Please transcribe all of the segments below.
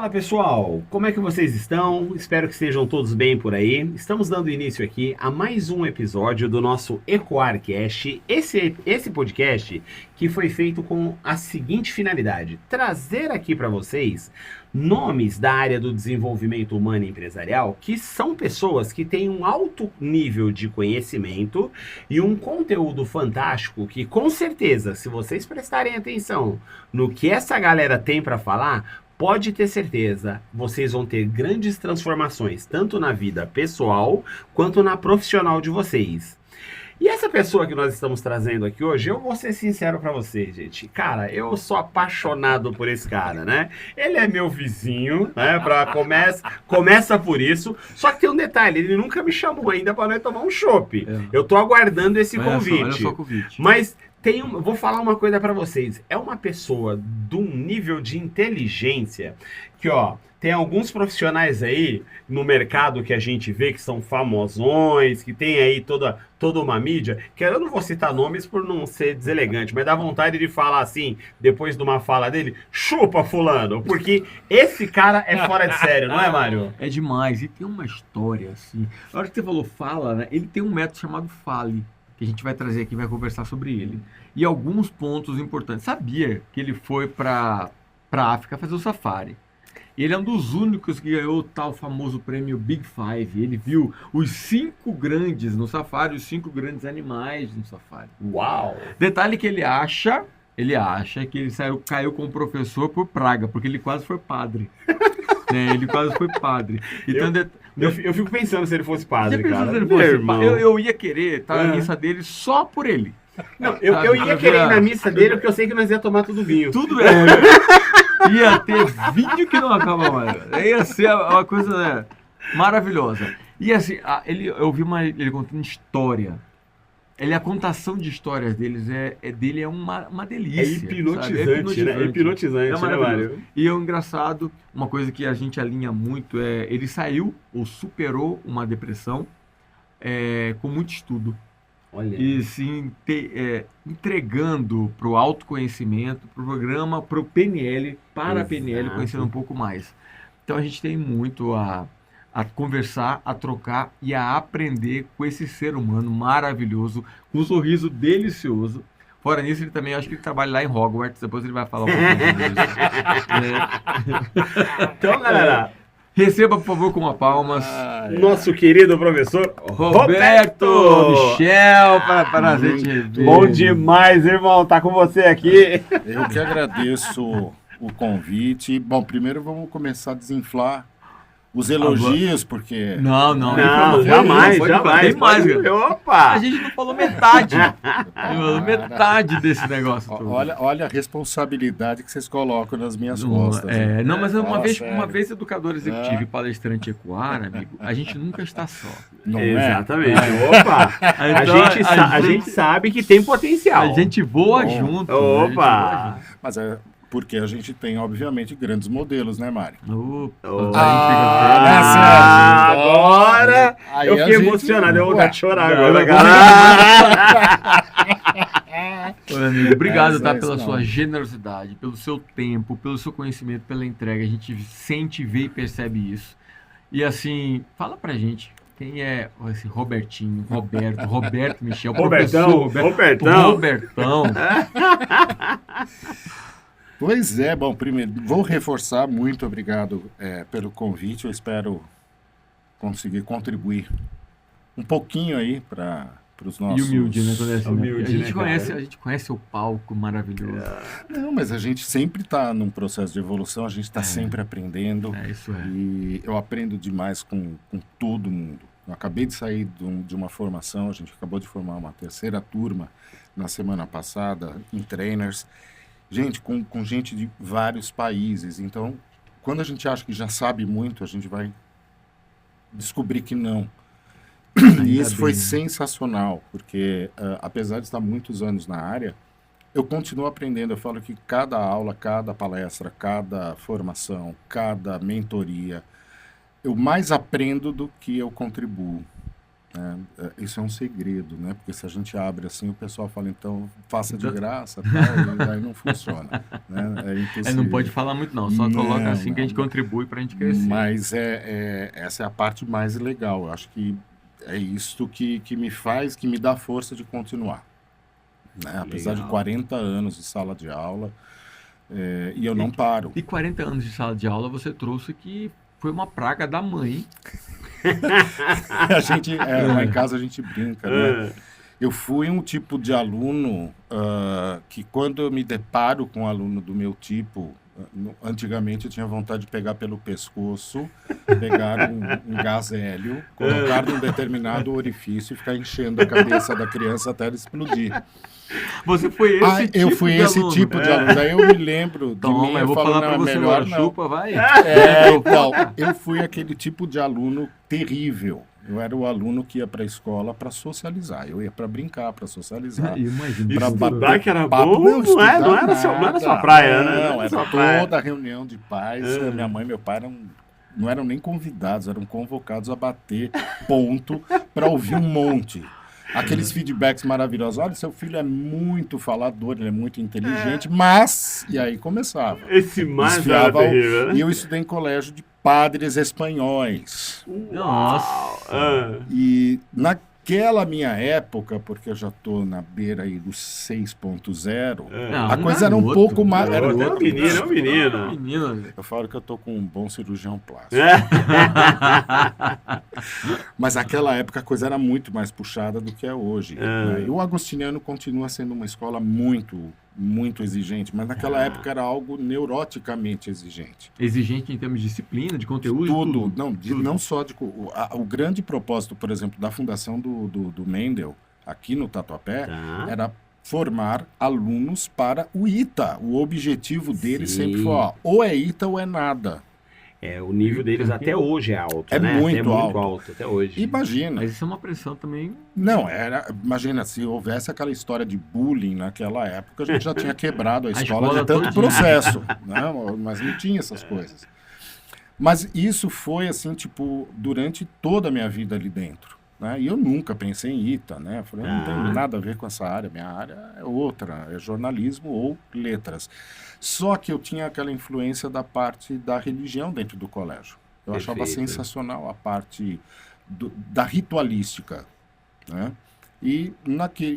Fala pessoal, como é que vocês estão? Espero que estejam todos bem por aí. Estamos dando início aqui a mais um episódio do nosso EcoarCast. Esse podcast que foi feito com a seguinte finalidade: trazer aqui para vocês nomes da área do desenvolvimento humano e empresarial que são pessoas que têm um alto nível de conhecimento e um conteúdo fantástico que, com certeza, se vocês prestarem atenção no que essa galera tem para falar, pode ter certeza, vocês vão ter grandes transformações, tanto na vida pessoal quanto na profissional de vocês. E essa pessoa que nós estamos trazendo aqui hoje, eu vou ser sincero pra vocês, gente. Cara, eu sou apaixonado por esse cara, né? Ele é meu vizinho, né? Começa por isso. Só que tem um detalhe, ele nunca me chamou ainda pra nós tomar um chopp. Eu tô aguardando esse convite. Olha só o convite. Mas vou falar uma coisa pra vocês. É uma pessoa de um nível de inteligência que, ó, tem alguns profissionais aí no mercado que a gente vê que são famosões, que tem aí toda uma mídia, que eu não vou citar nomes por não ser deselegante, mas dá vontade de falar assim, depois de uma fala dele, chupa fulano, porque esse cara é fora de sério, não é, Mário? É demais, e tem uma história assim. Na hora que você falou fala, né? Ele tem um método chamado Fale, que a gente vai trazer aqui, vai conversar sobre ele. E alguns pontos importantes. Sabia que ele foi para África fazer o safari. E ele é um dos únicos que ganhou o tal famoso prêmio Big Five. Ele viu os 5 grandes no safari, os 5 grandes animais no safari. Uau! Detalhe que ele acha que ele caiu com o professor por praga, porque ele quase foi padre. Né? Ele quase foi padre. Então, eu fico pensando se ele fosse padre, cara. Se ele fosse, eu ia querer estar na missa dele só por ele. Não, eu ia querer ir na missa dele porque eu sei que nós ia tomar tudo vinho. Tudo bem. Ia ter vídeo que não acaba mais. Ia ser uma coisa, né, maravilhosa. E assim, eu vi ele contando história. A contação de histórias dele é uma delícia. É hipnotizante, né? É hipnotizante, né, Mário? E é engraçado, uma coisa que a gente alinha muito ele saiu ou superou uma depressão com muito estudo. Olha. E sim, entregando para o autoconhecimento, para o programa, para o PNL, para a PNL, conhecendo um pouco mais. Então a gente tem muito a conversar, a trocar e a aprender com esse ser humano maravilhoso, com um sorriso delicioso. Fora nisso, ele também, acho que ele trabalha lá em Hogwarts, depois ele vai falar um pouquinho disso. Então, galera, receba, por favor, com uma palmas. Nosso querido professor Roberto Michel, para a gente ver. Bom demais, irmão, tá com você aqui. Eu que agradeço o convite. Bom, primeiro vamos começar a desinflar os elogios, porque... Não, jamais. Opa! A gente não falou metade. Metade desse negócio todo. Olha a responsabilidade que vocês colocam nas minhas costas. Não, mas uma vez educador executivo e palestrante ecoar, amigo, a gente nunca está só. Não Exatamente. Opa! A gente sabe que tem potencial. A gente voa junto. Opa! Mas porque a gente tem, obviamente, grandes modelos, né, Mari? Agora eu fiquei emocionado, eu vou vontade de chorar agora, cara. Amigo, obrigado pela sua generosidade, pelo seu tempo, pelo seu conhecimento, pela entrega. A gente sente, vê e percebe isso. E assim, fala pra gente. Quem é esse Robertinho, Roberto Michel, Robertão. Robertão. Pois é, bom, primeiro, vou reforçar, muito obrigado pelo convite, eu espero conseguir contribuir um pouquinho aí para os nossos... E humilde, né? A gente conhece o palco maravilhoso. Não, mas a gente sempre está num processo de evolução, a gente está sempre aprendendo. Isso é. E eu aprendo demais com todo mundo. Eu acabei de sair de uma formação, a gente acabou de formar uma 3ª turma na semana passada, em trainers. Gente, com gente de vários países. Então, quando a gente acha que já sabe muito, a gente vai descobrir que não. E isso foi sensacional, porque apesar de estar muitos anos na área, eu continuo aprendendo. Eu falo que cada aula, cada palestra, cada formação, cada mentoria, eu mais aprendo do que eu contribuo. né? Isso é um segredo, né? Porque se a gente abre assim, o pessoal fala, então, faça de graça, tal, e aí não funciona, né? É impossível. Não pode falar muito não, só coloca assim que a gente contribui para a gente crescer. Mas essa é a parte mais legal. Eu acho que é isso que me dá força de continuar. Né? Apesar de 40 anos de sala de aula, e eu não paro. E 40 anos de sala de aula você trouxe que foi uma praga da mãe. A gente, lá em casa a gente brinca, né? Eu fui um tipo de aluno que quando eu me deparo com um aluno do meu tipo, antigamente eu tinha vontade de pegar pelo pescoço, pegar um gás hélio, colocar num determinado orifício e ficar enchendo a cabeça da criança até ela explodir. Você foi esse tipo eu fui de esse aluno. tipo de aluno. Daí eu me lembro de mim, Eu vou falar pra você melhor agora, não. chupa, vai. Então, eu fui aquele tipo de aluno terrível. Eu era o aluno que ia para a escola para socializar. Eu ia para brincar, para socializar. Imagina. Pra Estudar bater que era papo. bom, não era sua praia, né? Não, era toda a reunião de pais. Minha mãe e meu pai não eram nem convidados, eram convocados a bater ponto para ouvir um monte. Aqueles feedbacks maravilhosos. Olha, seu filho é muito falador, ele é muito inteligente, mas... E aí começava. Esse mais era terrível, né? E eu estudei em colégio de padres espanhóis. Nossa. E naquela minha época, porque eu já estou na beira aí do 6.0, a coisa era um pouco mais... Era um menino. Eu falo que eu estou com um bom cirurgião plástico. Mas naquela época a coisa era muito mais puxada do que é hoje. Né? E o Agostiniano continua sendo uma escola muito, muito exigente, mas naquela época era algo neuroticamente exigente. Exigente em termos de disciplina, de conteúdo? Tudo. Tudo. Não só de... O grande propósito, por exemplo, da fundação do Mendel, aqui no Tatuapé, era formar alunos para o ITA. O objetivo deles sempre foi, ou é ITA ou é nada. O nível deles até hoje é alto, é né? muito alto até hoje. Imagina. Mas isso é uma pressão também. Não, imagina, se houvesse aquela história de bullying naquela época, a gente já tinha quebrado a escola de tanto processo, né? Mas não tinha essas coisas. Mas isso foi assim, tipo, durante toda a minha vida ali dentro. Né? E eu nunca pensei em ITA, né? Eu falei, não tem nada a ver com essa área, minha área é outra, é jornalismo ou letras. Só que eu tinha aquela influência da parte da religião dentro do colégio. Eu achava sensacional a parte da ritualística, né? E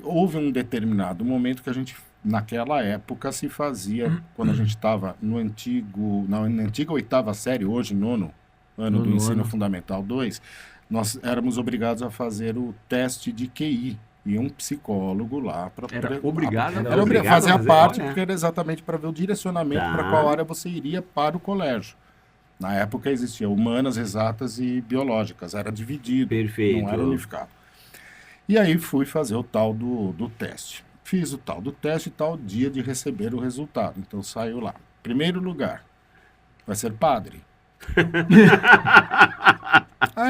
houve um determinado momento que a gente, naquela época, se fazia, quando a gente estava na antiga oitava série, hoje nono ano do ensino fundamental 2, nós éramos obrigados a fazer o teste de QI. E um psicólogo lá para... Era obrigado a fazer a parte, porque era exatamente para ver o direcionamento para qual área você iria para o colégio. Na época existia humanas, exatas e biológicas. Era dividido, não era unificado. E aí fui fazer o tal do teste. Fiz o tal do teste e tal dia de receber o resultado. Então saiu lá. Primeiro lugar, vai ser padre.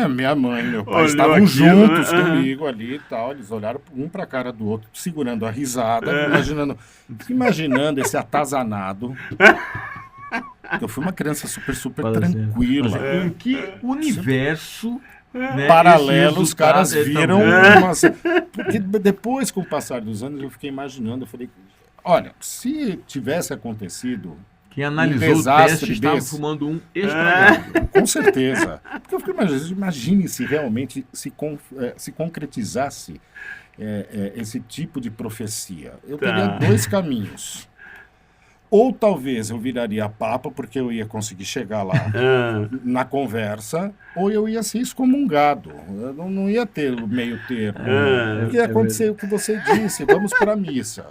Minha mãe e meu pai estavam juntos comigo ali e tal. Eles olharam um para a cara do outro, segurando a risada, imaginando esse atazanado. Eu fui uma criança super tranquila. Em que universo paralelo os caras viram? Porque depois, com o passar dos anos, eu fiquei imaginando. Eu falei, olha, se tivesse acontecido... Quem analisou o teste estava fumando um estragado. Com certeza. Porque eu fico imaginando, imagine se realmente se concretizasse esse tipo de profecia. Eu teria dois caminhos. Ou talvez eu viraria papa, porque eu ia conseguir chegar lá na conversa, ou eu ia ser excomungado. Eu não ia ter o meio termo. Porque ia acontecer o que você disse, vamos para a missa.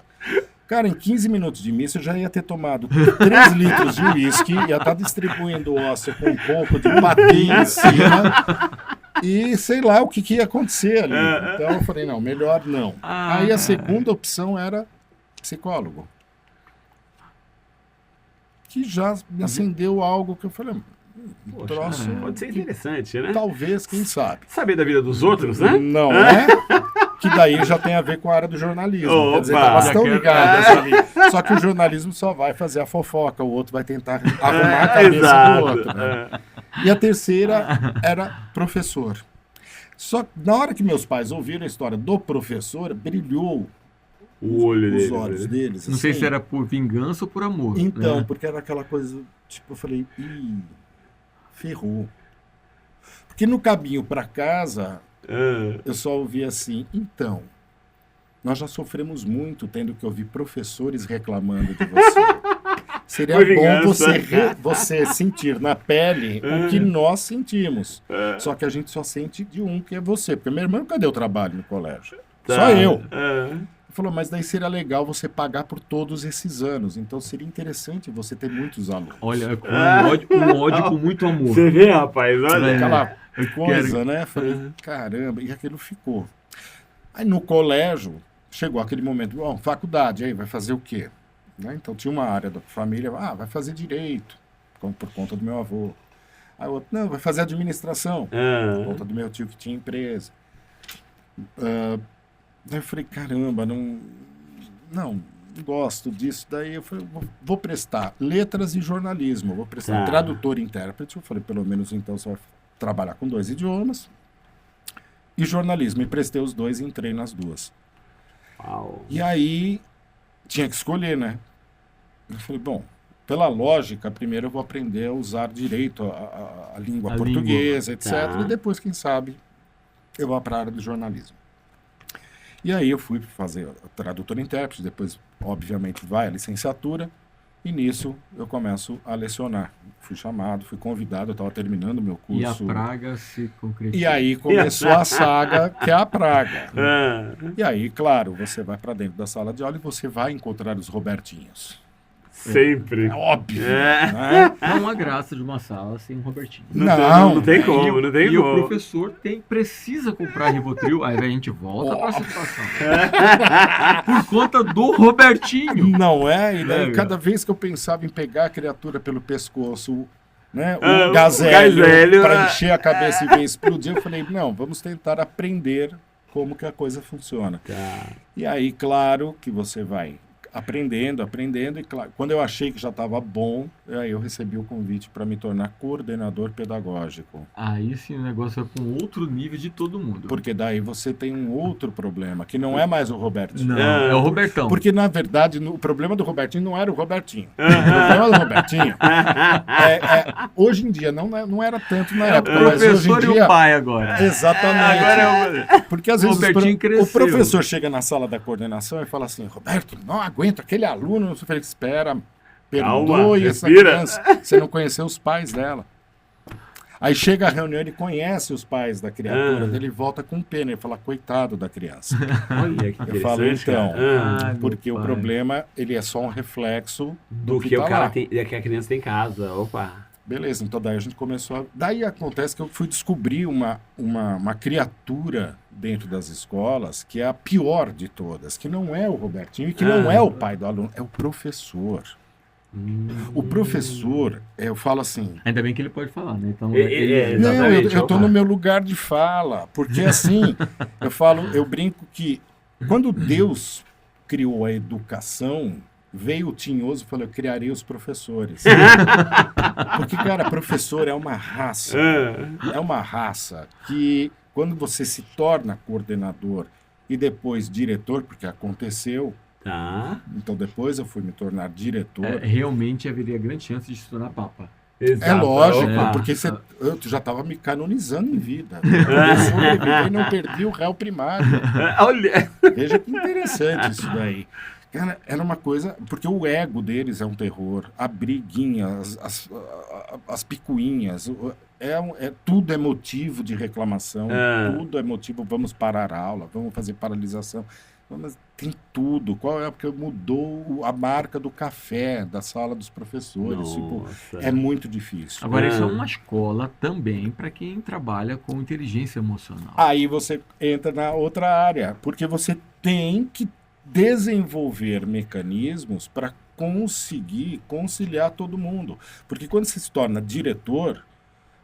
Cara, em 15 minutos de missa eu já ia ter tomado 3 litros de uísque, ia estar distribuindo ósseo com um pouco de patinho em cima, e sei lá o que ia acontecer ali. Então eu falei, não, melhor não. Aí a segunda opção era psicólogo. Que já me acendeu algo que eu falei, troço... Pode ser interessante, né? Talvez, quem sabe. Saber da vida dos outros, né? Não é? Que daí já tem a ver com a área do jornalismo. Quer dizer, elas estão ligadas ali. Só que o jornalismo só vai fazer a fofoca, o outro vai tentar arrumar a cabeça do outro. Né? E a terceira era professor. Só que na hora que meus pais ouviram a história do professor, brilhou O olho os dele. olhos deles. Não sei assim. se era por vingança ou por amor. Então, né? porque era aquela coisa, tipo, eu falei, ferrou. Porque no caminho para casa, eu só ouvi assim, então, nós já sofremos muito tendo que ouvir professores reclamando de você. Seria Foi bom vingança. você sentir na pele o que nós sentimos. Só que a gente só sente de um, que é você. Porque minha irmã, cadê o trabalho no colégio? Tá. Só eu. É. Ele falou, mas daí seria legal você pagar por todos esses anos. Então seria interessante você ter muitos alunos. Olha, com um ódio com muito amor. Você vê, rapaz, olha. É. Aquela eu coisa, quero- né? Falei, caramba, e aquilo ficou. Aí no colégio, chegou aquele momento, bom, faculdade, aí vai fazer o quê? Né? Então tinha uma área da família, vai fazer direito, por conta do meu avô. Aí o outro, não, vai fazer administração, por conta do meu tio que tinha empresa. Daí eu falei, caramba, não gosto disso. Daí eu falei, vou prestar letras e jornalismo, vou prestar Tá. tradutor e intérprete. Eu falei, pelo menos então você vai trabalhar com 2 idiomas. E jornalismo, e prestei os 2 e entrei nas 2. Uau. E aí tinha que escolher, né? Eu falei, bom, pela lógica, primeiro eu vou aprender a usar direito a língua A portuguesa, etc. Tá. E depois, quem sabe, eu vou para a área do jornalismo. E aí eu fui fazer tradutor e intérprete, depois, obviamente, vai a licenciatura, e nisso eu começo a lecionar. Fui chamado, fui convidado, eu estava terminando o meu curso. E a praga se concretiza. E aí começou a saga, que é a praga. Ah, E aí, claro, você vai para dentro da sala de aula e você vai encontrar os Robertinhos. sempre. É óbvio, É. né? Não há graça de uma sala sem um Robertinho. Não tem como, não tem E como. o professor precisa comprar Rivotril, aí a gente volta para essa situação. Por conta do Robertinho. Não é? E daí, É, cada vez que eu pensava em pegar a criatura pelo pescoço, né, O o gazélio, gazélio, para ah. encher a cabeça e ver explodir, eu falei, não, vamos tentar aprender como que a coisa funciona. Tá. E aí, claro, que você vai aprendendo, e claro, quando eu achei que já estava bom, aí eu recebi o convite para me tornar coordenador pedagógico. Aí sim o negócio vai para um outro nível de todo mundo. Porque daí você tem um outro problema, que não é mais o Robertinho. Não, é o Robertão. Porque, na verdade, o problema do Robertinho não era o Robertinho. O problema do Robertinho hoje em dia, não era tanto na É o época, mas hoje em professor e dia... o pai agora. Exatamente. Agora é Porque às O vezes Robertinho o cresceu. professor chega na sala da coordenação e fala assim, Roberto, não aguento aquele aluno. Eu falei, espera, perdoe essa respira. criança. Você não conheceu os pais dela. Aí chega a reunião, ele conhece os pais da criatura, dele e volta com pena. Ele fala, coitado da criança. Olha que Eu falo, interessante, então, cara. Ai, porque meu o pai. problema, ele é só um reflexo Do que tá o cara lá. tem, que a criança tem em casa. Opa. Beleza, então daí a gente começou a... Daí acontece que eu fui descobrir uma criatura dentro das escolas que é a pior de todas, que não é o Robertinho e que não é o pai do aluno, é o professor. O professor, eu falo assim... Ainda bem que ele pode falar, né? Então, Não, Não, eu tô opa. no meu lugar de fala, porque assim, eu brinco que quando Deus criou a educação, veio o tinhoso e falou, eu criarei os professores. Porque, cara, professor é uma raça. É uma raça que, quando você se torna coordenador e depois diretor, porque aconteceu, Tá. então depois eu fui me tornar diretor. realmente haveria grande chance de se tornar papa. É lógico, Opa. porque eu já estava me canonizando em vida. Eu sobrevivi e não perdi o réu primário. Olha. Veja que interessante isso daí. Cara, era uma coisa... Porque o ego deles é um terror. A briguinha, as picuinhas. Tudo é motivo de reclamação. Tudo é motivo... Vamos parar a aula, vamos fazer paralisação. Mas tem tudo. Qual é? Porque mudou a marca do café da sala dos professores. Tipo, Nossa. é muito difícil. Agora, isso é uma escola também para quem trabalha com inteligência emocional. Aí você entra na outra área, porque você tem que desenvolver mecanismos para conseguir conciliar todo mundo. Porque quando você se torna diretor,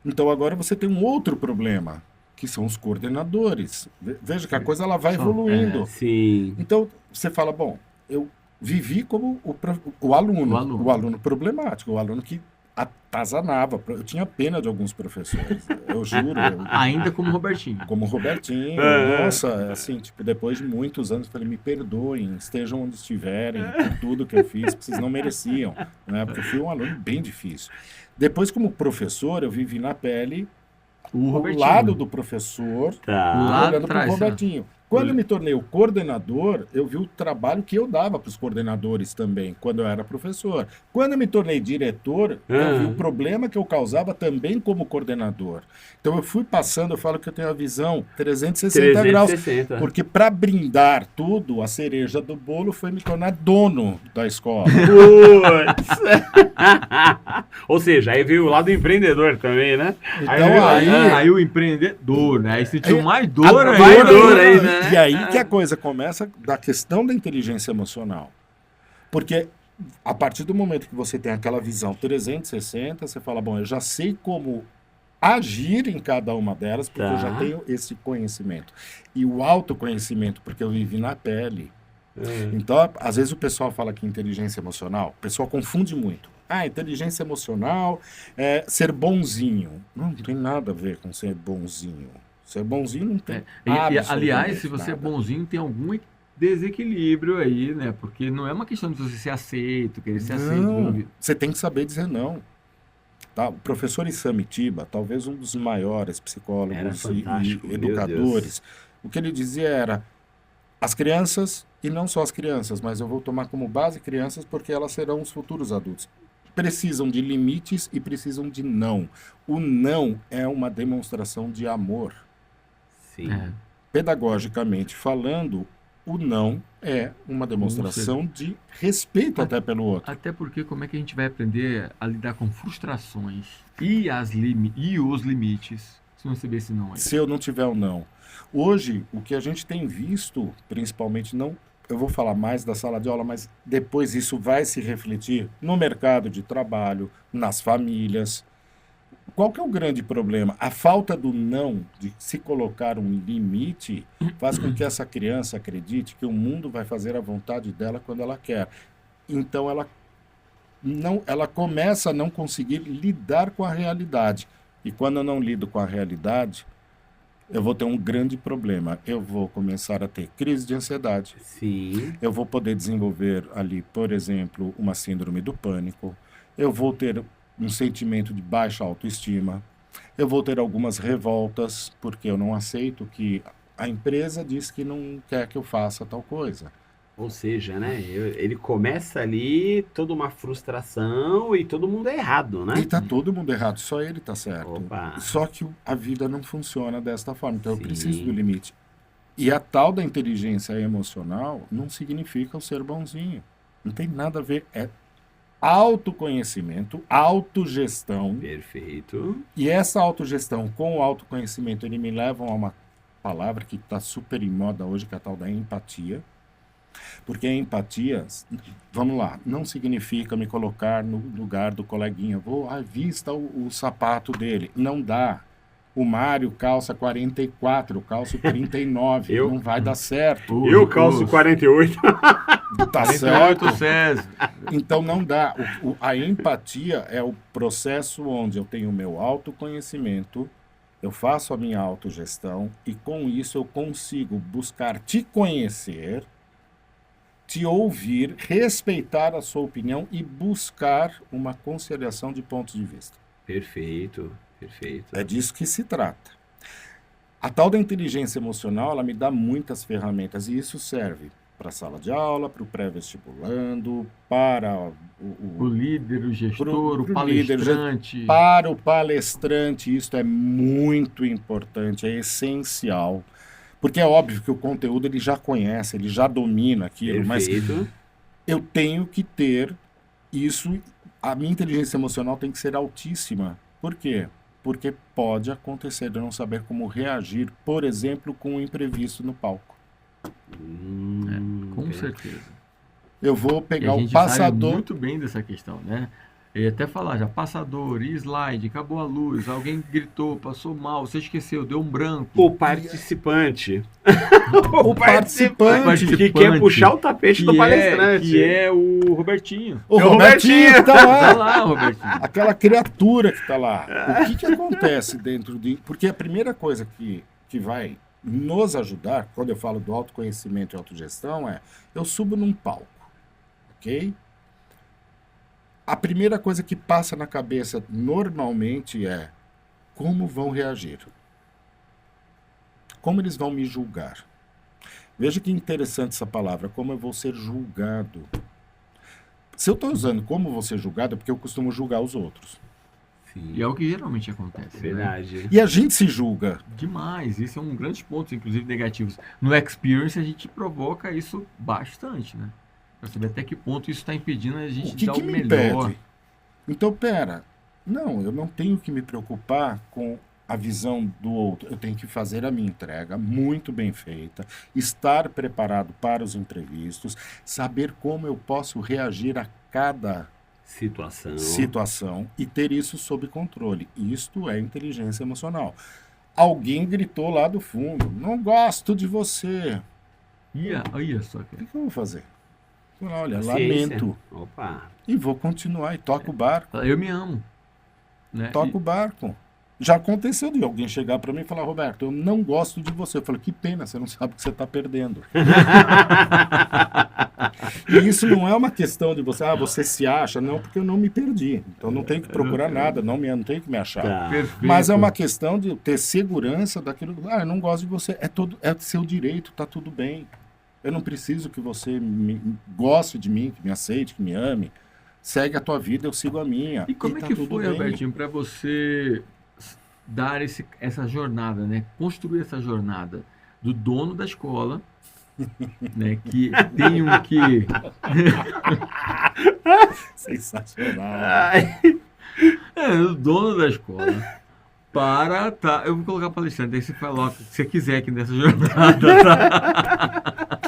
então agora você tem um outro problema, que são os coordenadores. Veja que a coisa ela vai evoluindo. Sim. Então você fala, bom, eu vivi como o aluno problemático, o aluno que atazanava. Eu tinha pena de alguns professores, eu juro. Ainda como Robertinho. Como o Robertinho. Nossa, assim, tipo, depois de muitos anos, eu falei, me perdoem, estejam onde estiverem, por tudo que eu fiz, vocês não mereciam, né? Porque eu fui um aluno bem difícil. Depois, como professor, eu vivi na pele o lado do professor, Tá. olhando para o Robertinho. Quando eu me tornei o coordenador, eu vi o trabalho que eu dava para os coordenadores também, quando eu era professor. Quando eu me tornei diretor, eu vi o problema que eu causava também como coordenador. Então eu fui passando, eu falo que eu tenho a visão 360 graus. Porque para brindar tudo, a cereja do bolo foi me tornar dono da escola. Putz. Ou seja, aí veio o lado empreendedor também, né? Então aí o empreendedor, né? Aí sentiu mais dor dor aí, né? E aí que a coisa começa da questão da inteligência emocional. Porque a partir do momento que você tem aquela visão 360, você fala, bom, eu já sei como agir em cada uma delas, porque eu já tenho esse conhecimento. E o autoconhecimento, porque eu vivi na pele. Então, às vezes o pessoal fala que inteligência emocional, o pessoal confunde muito. Inteligência emocional é ser bonzinho. Não tem nada a ver com ser bonzinho. Ser bonzinho não tem aliás, se você é bonzinho, tem algum desequilíbrio aí, né? Porque não é uma questão de você ser aceito, querer ser aceito. Você tem que saber dizer não. Tá? O professor Isami Tiba, talvez um dos maiores psicólogos e educadores, o que ele dizia era, as crianças, e não só as crianças, mas eu vou tomar como base crianças porque elas serão os futuros adultos, precisam de limites e precisam de não. O não é uma demonstração de amor. Sim. Pedagogicamente falando, o não é uma demonstração de respeito até pelo outro. Até porque como é que a gente vai aprender a lidar com frustrações e os limites se não receber esse não aí? Se eu não tiver o não. Hoje, o que a gente tem visto, principalmente não... Eu vou falar mais da sala de aula, mas depois isso vai se refletir no mercado de trabalho, nas famílias. Qual que é o grande problema? A falta do não, de se colocar um limite, faz com que essa criança acredite que o mundo vai fazer a vontade dela quando ela quer. Então ela começa a não conseguir lidar com a realidade. E quando eu não lido com a realidade, eu vou ter um grande problema. Eu vou começar a ter crise de ansiedade. Sim. Eu vou poder desenvolver ali, por exemplo, uma síndrome do pânico. Eu vou ter um sentimento de baixa autoestima. Eu vou ter algumas revoltas, porque eu não aceito que a empresa diz que não quer que eu faça tal coisa. Ou seja, né? Ele começa ali toda uma frustração e todo mundo é errado, né? E tá todo mundo errado, só ele tá certo. Opa. Só que a vida não funciona desta forma, então eu Sim. preciso do limite. E a tal da inteligência emocional não significa o ser bonzinho. Não tem nada a ver. É autoconhecimento, autogestão. Perfeito. E essa autogestão com o autoconhecimento, ele me levam a uma palavra que está super em moda hoje, que é a tal da empatia. Porque a empatia, vamos lá, não significa me colocar no lugar do coleguinha. Vou, vista o sapato dele. Não dá. O Mário calça 44, eu calço 39. Não vai dar certo. Eu calço 48. Tá certo. César. Então não dá. A empatia é o processo onde eu tenho o meu autoconhecimento, eu faço a minha autogestão e com isso eu consigo buscar te conhecer, te ouvir, respeitar a sua opinião e buscar uma conciliação de pontos de vista. Perfeito, perfeito. É disso que se trata. A tal da inteligência emocional, ela me dá muitas ferramentas e isso serve para a sala de aula, para o pré-vestibulando, para o líder, o gestor, o palestrante. Para o palestrante, isso é muito importante, é essencial. Porque é óbvio que o conteúdo ele já conhece, ele já domina aquilo, Perfeito. Mas eu tenho que ter isso, a minha inteligência emocional tem que ser altíssima. Por quê? Porque pode acontecer de eu não saber como reagir, por exemplo, com um imprevisto no palco. Com certeza. Eu vou pegar a gente o passador. sabe muito bem dessa questão, né? Ele até falar já, passador, slide, acabou a luz, alguém gritou, passou mal, você esqueceu, deu um branco. O participante. O participante. Que quer puxar o tapete do palestrante. Que é o Robertinho. O É o Robertinho que tá Tá lá. lá, Robertinho. Aquela criatura que tá lá. O que acontece dentro de... Porque a primeira coisa que vai nos ajudar, quando eu falo do autoconhecimento e autogestão, é eu subo num palco, ok? A primeira coisa que passa na cabeça normalmente é como vão reagir. Como eles vão me julgar. Veja que interessante essa palavra, como eu vou ser julgado. Se eu estou usando como vou ser julgado, é porque eu costumo julgar os outros. Sim, E é o que geralmente acontece. Né? verdade. E a gente se julga. Demais. Isso é um grande ponto, inclusive negativos. No Experience a gente provoca isso bastante, né? Pra saber até que ponto isso está impedindo a gente O que dar o me melhor. impede? Então, pera. Não, eu não tenho que me preocupar com a visão do outro. Eu tenho que fazer a minha entrega muito bem feita, estar preparado para os imprevistos, saber como eu posso reagir a cada situação e ter isso sob controle. Isto é inteligência emocional. Alguém gritou lá do fundo, não gosto de você. Olha só, O cara. que eu vou fazer? Olha, Paciência. lamento. Opa. E vou continuar e toco o barco. Eu me amo. Né? Toca o barco. Já aconteceu de alguém chegar para mim e falar, Roberto, eu não gosto de você. Eu falei, que pena, você não sabe o que você está perdendo. E isso não é uma questão de você se acha, não, porque eu não me perdi. Então não tenho que procurar nada, não tenho que me achar. Tá. Perfeito. Mas é uma questão de ter segurança daquilo. Eu não gosto de você. É seu direito, tá tudo bem. Eu não preciso que você goste de mim, que me aceite, que me ame. Segue a tua vida, eu sigo a minha. E como é tá que tudo foi, bem. Albertinho, para você dar essa jornada, né? Construir essa jornada do dono da escola, né? Que tem um que... Sensacional. Ai, o dono da escola. Eu vou colocar palestrante, aí você fala o que você quiser aqui nessa jornada, tá?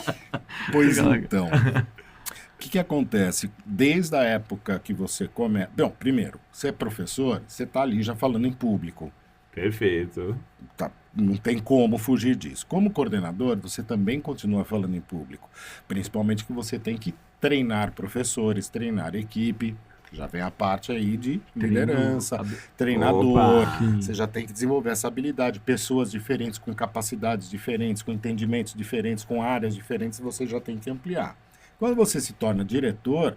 Pois Legal. então, o que acontece? Desde a época que você começa... Bom, primeiro, você é professor, você está ali já falando em público. perfeito. Tá, não tem como fugir disso. Como coordenador, você também continua falando em público. Principalmente que você tem que treinar professores, treinar equipe. Já vem a parte aí de liderança, treinador. Opa. Você já tem que desenvolver essa habilidade. Pessoas diferentes, com capacidades diferentes, com entendimentos diferentes, com áreas diferentes, você já tem que ampliar. Quando você se torna diretor,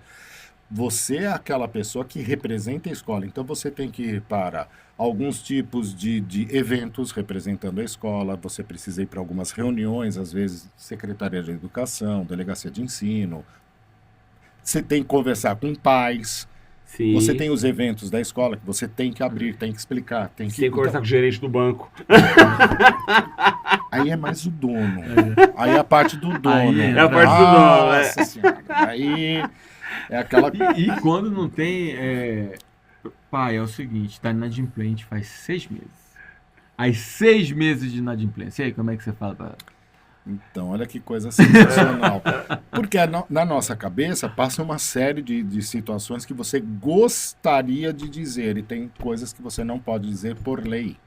você é aquela pessoa que representa a escola. Então, você tem que ir para alguns tipos de eventos representando a escola. Você precisa ir para algumas reuniões, às vezes, Secretaria de Educação, Delegacia de Ensino. Você tem que conversar com pais. Sim. Você tem os eventos da escola que você tem que abrir, tem que explicar. Tem Sem conversar com o gerente do banco. Aí é mais o dono. Aí é a parte do dono. Aí é a parte do dono, é. Nossa Senhora. Aí é aquela... E quando não tem... Pai, é o seguinte, tá inadimplente faz 6 meses. Aí 6 meses de inadimplência. E aí, como é que você fala pra... Então, olha que coisa sensacional. Porque na nossa cabeça passa uma série de situações que você gostaria de dizer e tem coisas que você não pode dizer por lei.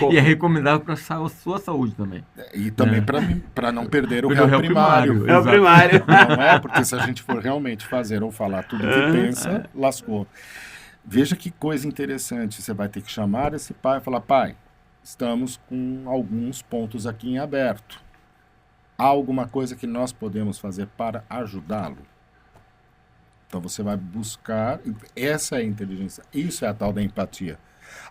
E é recomendável para a sua saúde também. E também para não perder o Perder réu primário. É o primário. Não é? Porque se a gente for realmente fazer ou falar tudo o que pensa, lascou. Veja que coisa interessante. Você vai ter que chamar esse pai e falar, pai, estamos com alguns pontos aqui em aberto. Há alguma coisa que nós podemos fazer para ajudá-lo? Então você vai buscar, essa é a inteligência, isso é a tal da empatia.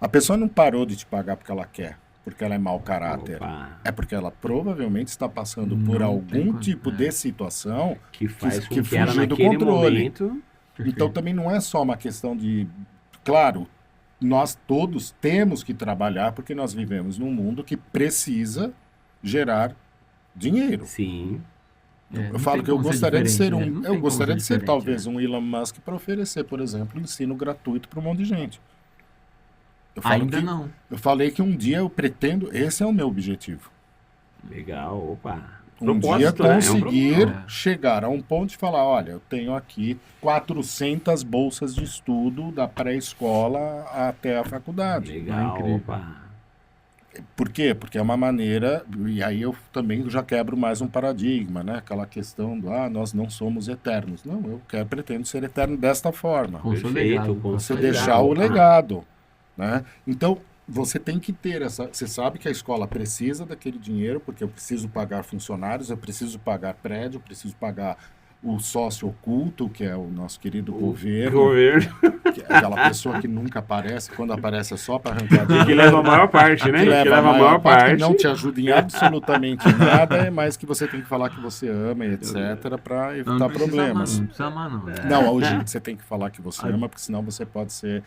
A pessoa não parou de te pagar porque ela quer, porque ela é mau caráter. Opa. É porque ela provavelmente está passando por Não tem algum como, tipo de situação Que faz que com que ela fugiu do naquele controle. momento... Então também não é só uma questão de... Claro, nós todos temos que trabalhar porque nós vivemos num mundo que precisa gerar dinheiro. Sim. Eu falo que eu gostaria de ser eu gostaria de ser talvez um Elon Musk para oferecer, por exemplo, ensino gratuito para um monte de gente. Ainda não. Eu falei que um dia eu pretendo, esse é o meu objetivo. Legal, opa. Um dia Propósito, né? É um conseguir propósito. chegar a um ponto de falar, olha, eu tenho aqui 400 bolsas de estudo da pré-escola até a faculdade. Legal, incrível. opa. Por quê? Porque é uma maneira, e aí eu também já quebro mais um paradigma, né? Aquela questão do, nós não somos eternos. Não, pretendo ser eterno desta forma. Com o seu Perfeito, legado. com o Você seu deixar o legado. legado, né? Então, você tem que ter essa... Você sabe que a escola precisa daquele dinheiro, porque eu preciso pagar funcionários, eu preciso pagar prédio, eu preciso pagar o sócio oculto, que é o nosso querido governo, que é aquela pessoa que nunca aparece, quando aparece é só para arrancar dinheiro. Que leva a maior parte, né? Que leva a maior parte, parte. que não te ajuda em absolutamente nada, mas que você tem que falar que você ama, e etc, para Não evitar precisa problemas. amar, não precisa amar, não. Não, hoje você tem que falar que você ama, porque senão você pode ser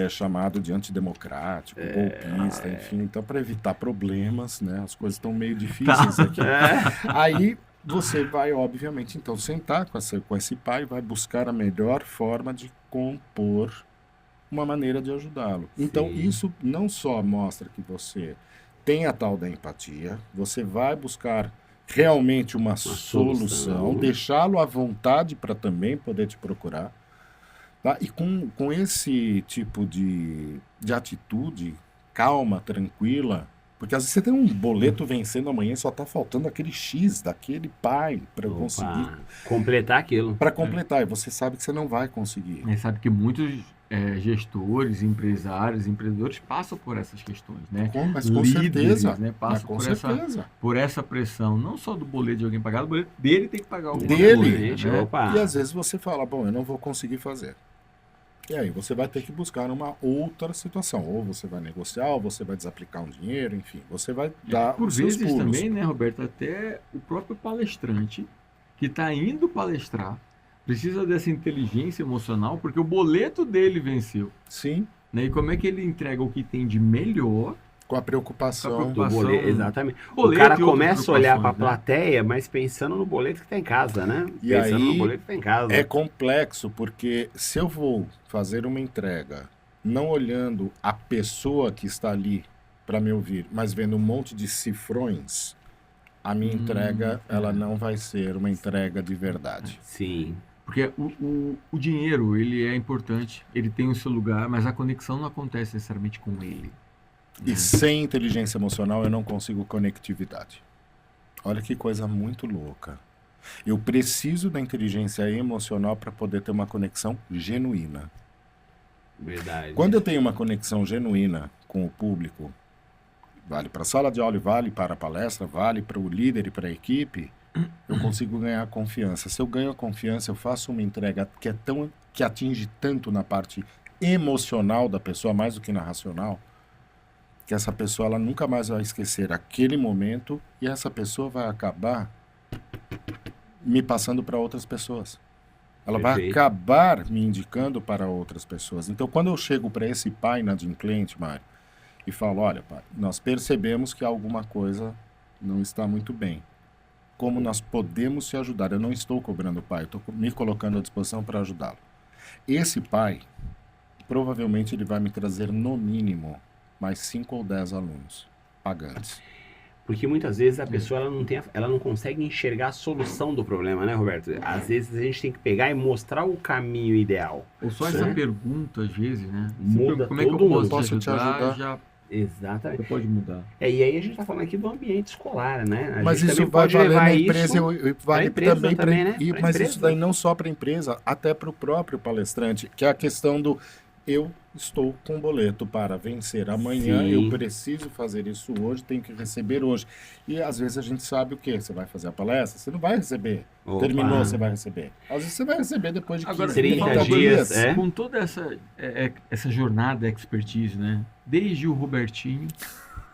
chamado de antidemocrático, golpista, enfim. Então, para evitar problemas, né? As coisas estão meio difíceis aqui. Aí você vai, obviamente, então, sentar com esse pai e vai buscar a melhor forma de compor uma maneira de ajudá-lo. Então, Sim. isso não só mostra que você tem a tal da empatia, você vai buscar realmente uma solução, deixá-lo à vontade para também poder te procurar. Tá? E com esse tipo de atitude calma, tranquila, porque às vezes você tem um boleto vencendo amanhã e só está faltando aquele X daquele pai para eu conseguir, completar aquilo. para completar. E você sabe que você não vai conseguir. A gente sabe que muitos gestores, empresários, empreendedores passam por essas questões, né? Mas com Líderes, certeza. né? Passam Com por certeza. por essa pressão, não só do boleto de alguém pagar, o boleto dele tem que pagar alguma Dele. coisa, Gente, né? opa. E às vezes você fala, bom, eu não vou conseguir fazer. E aí você vai ter que buscar uma outra situação. Ou você vai negociar, ou você vai desaplicar um dinheiro, enfim. Você vai dar Por os seus vezes pulos. também, né, Roberto, até o próprio palestrante que está indo palestrar precisa dessa inteligência emocional, porque o boleto dele venceu. Sim, Né? E como é que ele entrega o que tem de melhor? com a preocupação. Com a preocupação. Do boleto, exatamente. Boleto O cara e outras começa a olhar para a preocupações, né? plateia, mas pensando no boleto que tá em casa, né? E Pensando aí, no boleto que tá em casa. É complexo, porque se eu vou fazer uma entrega não olhando a pessoa que está ali para me ouvir, mas vendo um monte de cifrões, a minha entrega ela não vai ser uma entrega de verdade. Sim. Porque o dinheiro, ele é importante, ele tem o seu lugar, mas a conexão não acontece necessariamente com ele. E sem inteligência emocional eu não consigo conectividade. Olha que coisa muito louca. Eu preciso da inteligência emocional para poder ter uma conexão genuína. Verdade. Quando eu tenho uma conexão genuína com o público, vale para a sala de aula, vale para a palestra, vale para o líder e para a equipe, eu consigo ganhar confiança. Se eu ganho a confiança, eu faço uma entrega que atinge tanto na parte emocional da pessoa, mais do que na racional, que essa pessoa ela nunca mais vai esquecer aquele momento e essa pessoa vai acabar me passando para outras pessoas. Ela vai Perfeito. acabar me indicando para outras pessoas. Então, quando eu chego para esse pai inadimplente, Mário, e falo, olha, pai, nós percebemos que alguma coisa não está muito bem. Como nós podemos te ajudar? Eu não estou cobrando o pai, eu estou me colocando à disposição para ajudá-lo. Esse pai, provavelmente ele vai me trazer no mínimo mais 5 ou 10 alunos pagantes. Porque muitas vezes a pessoa ela não consegue enxergar a solução do problema, né, Roberto? Às vezes a gente tem que pegar e mostrar o caminho ideal. Ou só Sim. essa pergunta, às vezes, né? Muda Como é que eu todo posso mundo. te ajudar? Já Exatamente. você pode mudar. E aí a gente está falando aqui do ambiente escolar, né? A Mas gente isso também vai pode valer levar na empresa isso e vale empresa também para... também, né? Pra Mas empresa. isso daí não só para a empresa, até para o próprio palestrante, que é a questão do eu estou com boleto para vencer amanhã, Sim. eu preciso fazer isso hoje, tenho que receber hoje. E às vezes a gente sabe o quê? Você vai fazer a palestra, você não vai receber. Opa. Terminou, você vai receber. Às vezes você vai receber depois de 15, Agora, 30 30 dias, dias. é? Com toda essa jornada expertise, né? Desde o Robertinho,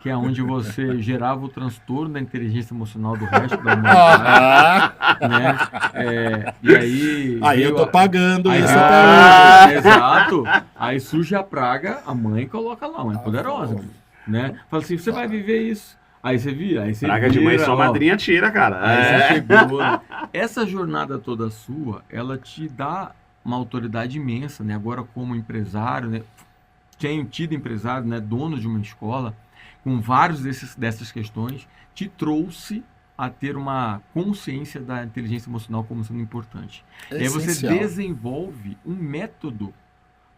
que é onde você gerava o transtorno da inteligência emocional do resto da humanidade, né? E aí... Aí eu veio tô pagando Aí isso veio até hoje. Exato. Aí surge a praga, a mãe coloca lá, uma poderosa, né? Fala assim, você vai viver isso. Aí você vira, aí você Praga de mãe, vira, sua ó. madrinha tira, cara. Aí É. você chegou, né? Essa jornada toda sua, ela te dá uma autoridade imensa, né? Agora como empresário, né? Tenho tido empresário, né? Dono de uma escola, com vários dessas questões, te trouxe a ter uma consciência da inteligência emocional como sendo importante. É E aí você essencial. desenvolve um método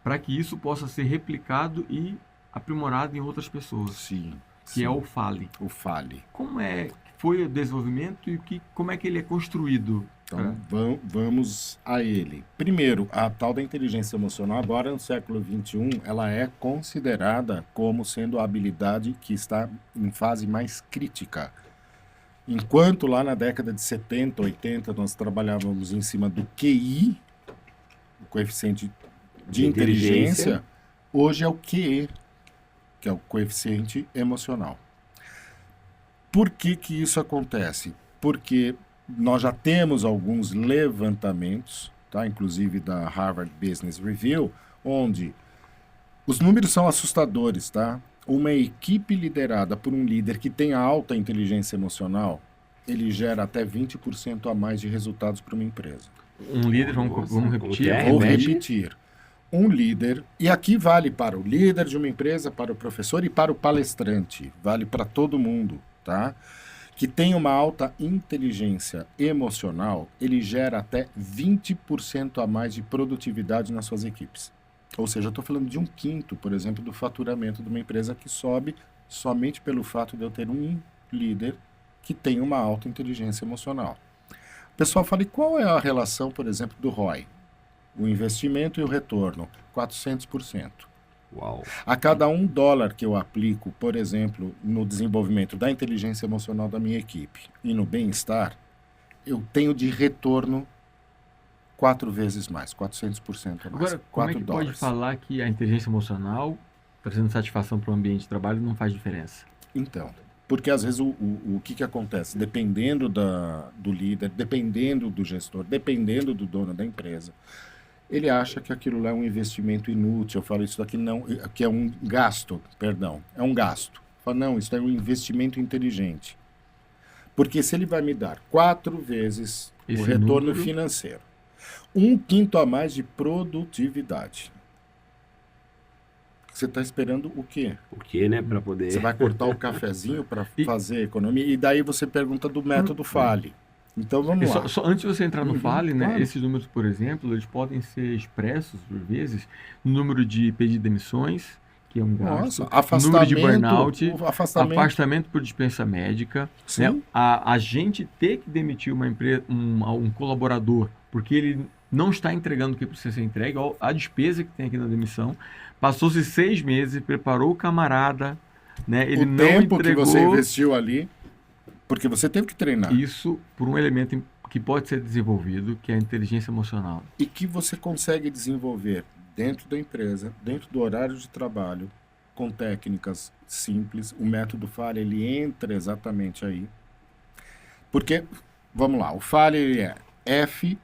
para que isso possa ser replicado e aprimorado em outras pessoas, Sim. que é o FALE. o FALE. Como é que foi o desenvolvimento e como é que ele é construído? Então, vamos a ele. Primeiro, a tal da inteligência emocional, agora no século XXI, ela é considerada como sendo a habilidade que está em fase mais crítica. Enquanto lá na década de 70, 80, nós trabalhávamos em cima do QI, o coeficiente de inteligência, hoje é o QE, que é o coeficiente emocional. Por que que isso acontece? Porque nós já temos alguns levantamentos, tá? Inclusive da Harvard Business Review, onde os números são assustadores, tá? Uma equipe liderada por um líder que tem alta inteligência emocional, ele gera até 20% a mais de resultados para uma empresa. Um líder, vamos repetir? É, Vou repete. repetir. Um líder, e aqui vale para o líder de uma empresa, para o professor e para o palestrante, vale para todo mundo, tá? Que tem uma alta inteligência emocional, ele gera até 20% a mais de produtividade nas suas equipes. Ou seja, eu estou falando de 1/5, por exemplo, do faturamento de uma empresa que sobe somente pelo fato de eu ter um líder que tem uma alta inteligência emocional. O pessoal fala, e qual é a relação, por exemplo, do ROI? O investimento e o retorno, 400%. Uau. A cada $1 que eu aplico, por exemplo, no desenvolvimento da inteligência emocional da minha equipe e no bem-estar, eu tenho de retorno 4 vezes mais, 400% a mais. Agora, como é que pode falar que a inteligência emocional, trazendo satisfação para o ambiente de trabalho, não faz diferença? Então, porque às vezes o que acontece? Dependendo do líder, dependendo do gestor, dependendo do dono da empresa, ele acha que aquilo lá é um investimento inútil. Eu falo, isso daqui não, que é um gasto, perdão, é um gasto. Eu falo, não, isso é um investimento inteligente. Porque se ele vai me dar 4 vezes Esse o retorno número financeiro, 1/5 a mais de produtividade, você está esperando o quê? O que, né? Para poder. Você vai cortar o cafezinho para E- fazer economia? E daí você pergunta do método FALE. Então vamos lá. Só antes de você entrar no Uhum, FALE, né, claro. esses números, por exemplo, eles podem ser expressos, por vezes, no número de pedidos de demissões, que é um gasto, Nossa, número de burnout, o afastamento. afastamento por dispensa médica, Sim. né, a gente ter que demitir uma empresa, um colaborador, porque ele não está entregando o que precisa ser entregue, ó, a despesa que tem aqui na demissão, passou-se 6 meses, preparou o camarada, né, ele O não tempo que entregou você investiu ali, porque você teve que treinar. isso por um elemento que pode ser desenvolvido, que é a inteligência emocional. E que você consegue desenvolver dentro da empresa, dentro do horário de trabalho, com técnicas simples. O método FALE, ele entra exatamente aí. Porque, vamos lá, o FALE ele é F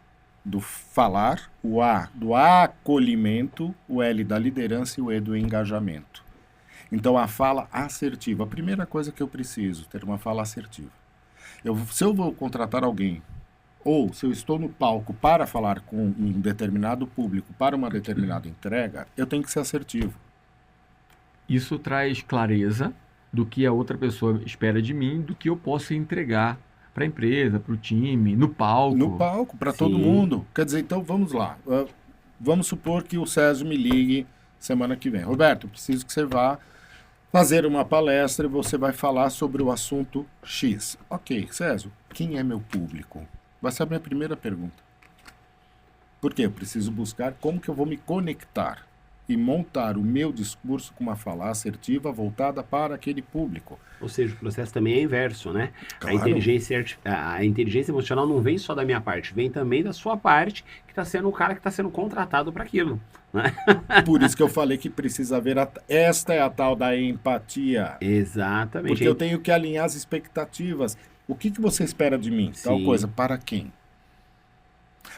do falar, o A do acolhimento, o L da liderança e o E do engajamento. Então, a fala assertiva. A primeira coisa que eu preciso, ter uma fala assertiva. Se eu vou contratar alguém, ou se eu estou no palco para falar com um determinado público, para uma determinada entrega, eu tenho que ser assertivo. Isso traz clareza do que a outra pessoa espera de mim, do que eu posso entregar para a empresa, para o time, no palco. No palco, para todo Sim. mundo. Quer dizer, então vamos lá. Vamos supor que o Césio me ligue semana que vem. Roberto, eu preciso que você vá fazer uma palestra e você vai falar sobre o assunto X. Ok, Césio, quem é meu público? Vai ser a minha primeira pergunta. Por quê? Eu preciso buscar como que eu vou me conectar e montar o meu discurso com uma fala assertiva voltada para aquele público. Ou seja, o processo também é inverso, né? Claro. A inteligência emocional não vem só da minha parte, vem também da sua parte, que está sendo o cara que está sendo contratado para aquilo. Né? Por isso que eu falei que precisa haver... Esta é a tal da empatia. Exatamente. Porque eu tenho que alinhar as expectativas. O que você espera de mim? Tal Sim. coisa. Para quem?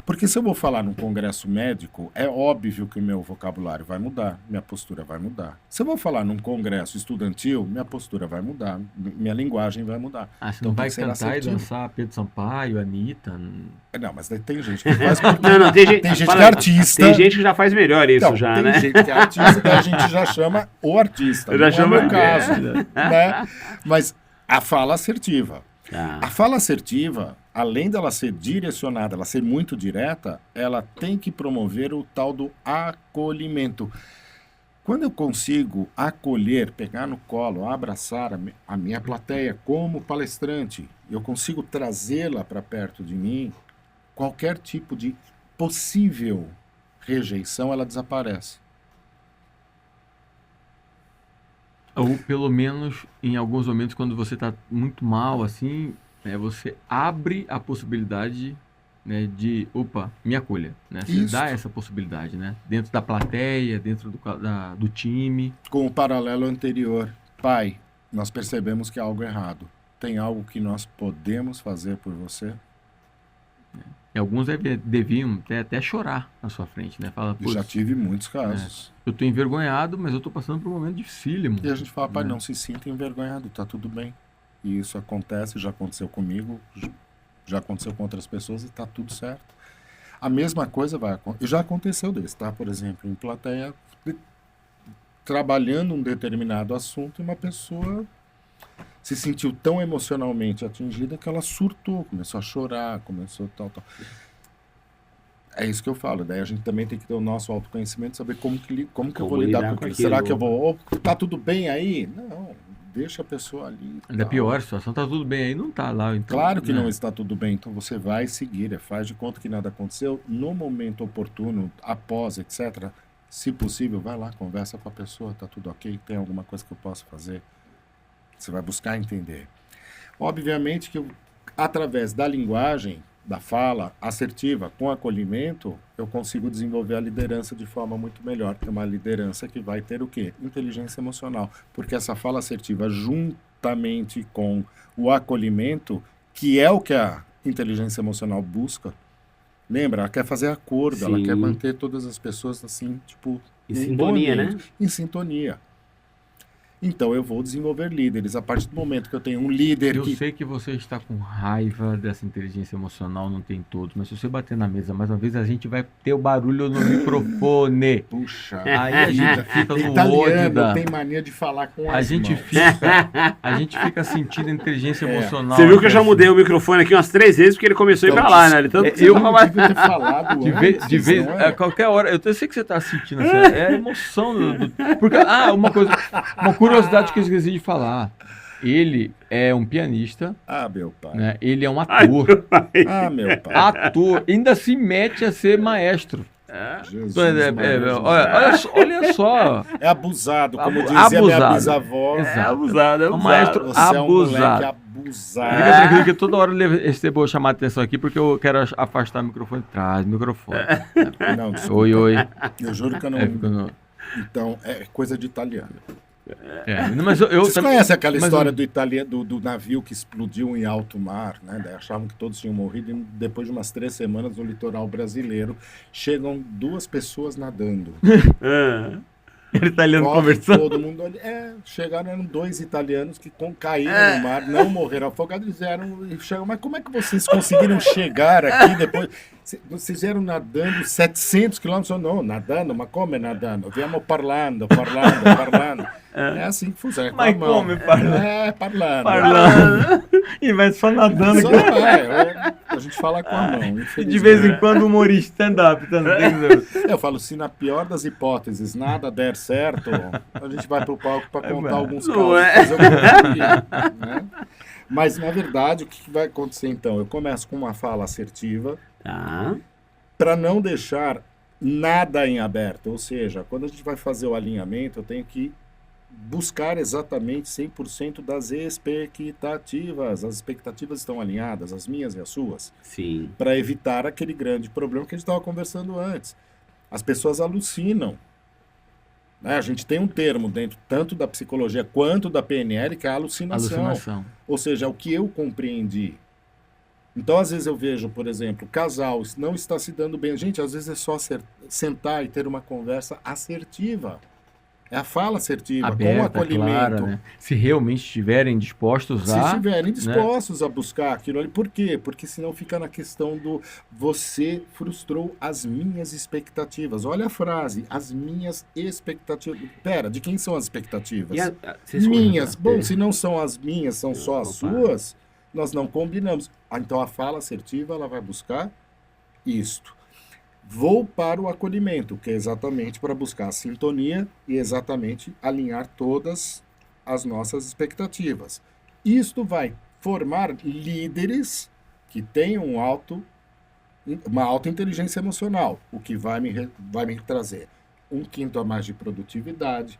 Porque se eu vou falar num congresso médico, é óbvio que o meu vocabulário vai mudar, minha postura vai mudar. Se eu vou falar num congresso estudantil, minha postura vai mudar, minha linguagem vai mudar. Ah, você Então não vai tem que ser cantar assertivo. e dançar Pedro Sampaio, Anitta? Não, mas daí tem gente que faz porque... Não, tem gente, Tem gente fala- que é artista. Tem gente que já faz melhor isso Então, já, tem né? gente que é artista, daí a gente já chama o artista. Já Não chama- é o meu caso. É. Né? Mas a fala assertiva. Tá. A fala assertiva, além dela ser direcionada, ela ser muito direta, ela tem que promover o tal do acolhimento. Quando eu consigo acolher, pegar no colo, abraçar a minha plateia como palestrante, eu consigo trazê-la para perto de mim, qualquer tipo de possível rejeição, ela desaparece. Ou pelo menos em alguns momentos, quando você está muito mal, assim, você abre a possibilidade, né, de, opa, me acolha, né? Você Isso. dá essa possibilidade, né? Dentro da plateia, dentro do time. Com o paralelo anterior, pai, nós percebemos que há algo errado. Tem algo que nós podemos fazer por você? E alguns deviam até chorar na sua frente, né? Fala, Eu já "Putz, tive muitos casos. eu tô envergonhado, mas eu tô passando por um momento dificílimo." E a gente fala, pai, né? não se sinta envergonhado, tá tudo bem. E isso acontece, já aconteceu comigo, já aconteceu com outras pessoas e tá tudo certo. A mesma coisa vai acontecer. Já aconteceu desse, tá? Por exemplo, em plateia, trabalhando um determinado assunto e uma pessoa se sentiu tão emocionalmente atingida que ela surtou, começou a chorar, começou tal. É isso que eu falo. Daí a gente também tem que ter o nosso autoconhecimento, saber como que eu vou lidar com aquilo. Será que eu vou... tá tudo bem aí? Não, deixa a pessoa ali. Ainda pior, a situação tá tudo bem aí, não tá lá. Então, Claro que né? não está tudo bem, então você vai seguir, faz de conta que nada aconteceu, no momento oportuno, após, etc. Se possível, vai lá, conversa com a pessoa, tá tudo ok, tem alguma coisa que eu possa fazer? Você vai buscar entender. Obviamente que através da linguagem, da fala assertiva, com acolhimento, eu consigo desenvolver a liderança de forma muito melhor. É uma liderança que vai ter o quê? Inteligência emocional. Porque essa fala assertiva, juntamente com o acolhimento, que é o que a inteligência emocional busca, lembra? Ela quer fazer acordo, ela Sim. quer manter todas as pessoas assim, tipo... Em num sintonia, bom né? ambiente, em sintonia. Então eu vou desenvolver líderes. A partir do momento que eu tenho um líder Eu que... sei que você está com raiva dessa inteligência emocional, não tem todos, mas se você bater na mesa mais uma vez, a gente vai ter o barulho no microfone. Puxa, Aí a gente fica no ódio italiano da... tem mania de falar com A as gente mãos. fica sentindo a inteligência emocional. Você viu que eu já assim. mudei o microfone aqui umas 3 vezes porque ele começou a ir Então, pra lá, né? Ele tanto eu Eu não devia ter falado De vez, antes, não é? a qualquer hora, eu sei que você está sentindo, assim, é a emoção porque, uma curiosidade que eu esqueci de falar, ele é um pianista, Ah, meu pai. né? Ele é um ator, Ah, meu pai. ainda se mete a ser maestro. Jesus, Olha só, É abusado, como Abu- dizia minha abusado. bisavó. Exato. abusado, é Um maestro Você é um moleque abusado. abusado. Fica tranquilo que toda hora eu recebo chamar a atenção aqui porque eu quero afastar o microfone. Traz o microfone. Não, desculpa. Oi. Eu juro que eu não... Fica no- Então, é coisa de italiano. Mas eu Vocês também- conhecem aquela mas história eu- do italiano, do navio que explodiu em alto mar, né? Daí achavam que todos tinham morrido e depois de umas 3 semanas no litoral brasileiro chegam 2 pessoas nadando. Ah. Ele italiano Corre conversando. todo mundo ali. Chegaram, eram 2 italianos que caíram no mar, não morreram afogados, chegaram, mas como é que vocês conseguiram chegar aqui depois? Vocês vieram nadando 700 quilômetros? Não, nadando, mas como é nadando? Viemos parlando. É assim que funciona. É com Mas a mão. como é parlando? É, parlando. Parlando. E vai só nadando. Só a gente fala com a mão. E infelizmente. de vez em quando humorista stand-up. Eu falo, se na pior das hipóteses nada der certo, a gente vai pro palco para contar alguns Não casos. é? Fazer o que eu queria, né? Mas, na verdade, o que vai acontecer então? Eu começo com uma fala assertiva Tá. para não deixar nada em aberto. Ou seja, quando a gente vai fazer o alinhamento, eu tenho que buscar exatamente 100% das expectativas. As expectativas estão alinhadas, as minhas e as suas, Sim. para evitar aquele grande problema que a gente estava conversando antes. As pessoas alucinam. Né? A gente tem um termo dentro tanto da psicologia quanto da PNL que é a alucinação. Ou seja, é o que eu compreendi. Então, às vezes eu vejo, por exemplo, casal não está se dando bem. Gente, às vezes é só sentar e ter uma conversa assertiva. É a fala assertiva, com Aberta, acolhimento. clara, né? Se realmente estiverem dispostos Se a... estiverem dispostos a buscar aquilo ali. Por quê? Porque senão fica na questão do você frustrou as minhas expectativas. Olha a frase, as minhas expectativas. Pera, de quem são as expectativas? Vocês Minhas. comentam? Bom, se não são as minhas, são só as Opa. suas, nós não combinamos. Então a fala assertiva ela vai buscar isto. Vou para o acolhimento, que é exatamente para buscar a sintonia e exatamente alinhar todas as nossas expectativas. Isto vai formar líderes que tenham uma alta inteligência emocional, o que vai me trazer 1/5 a mais de produtividade,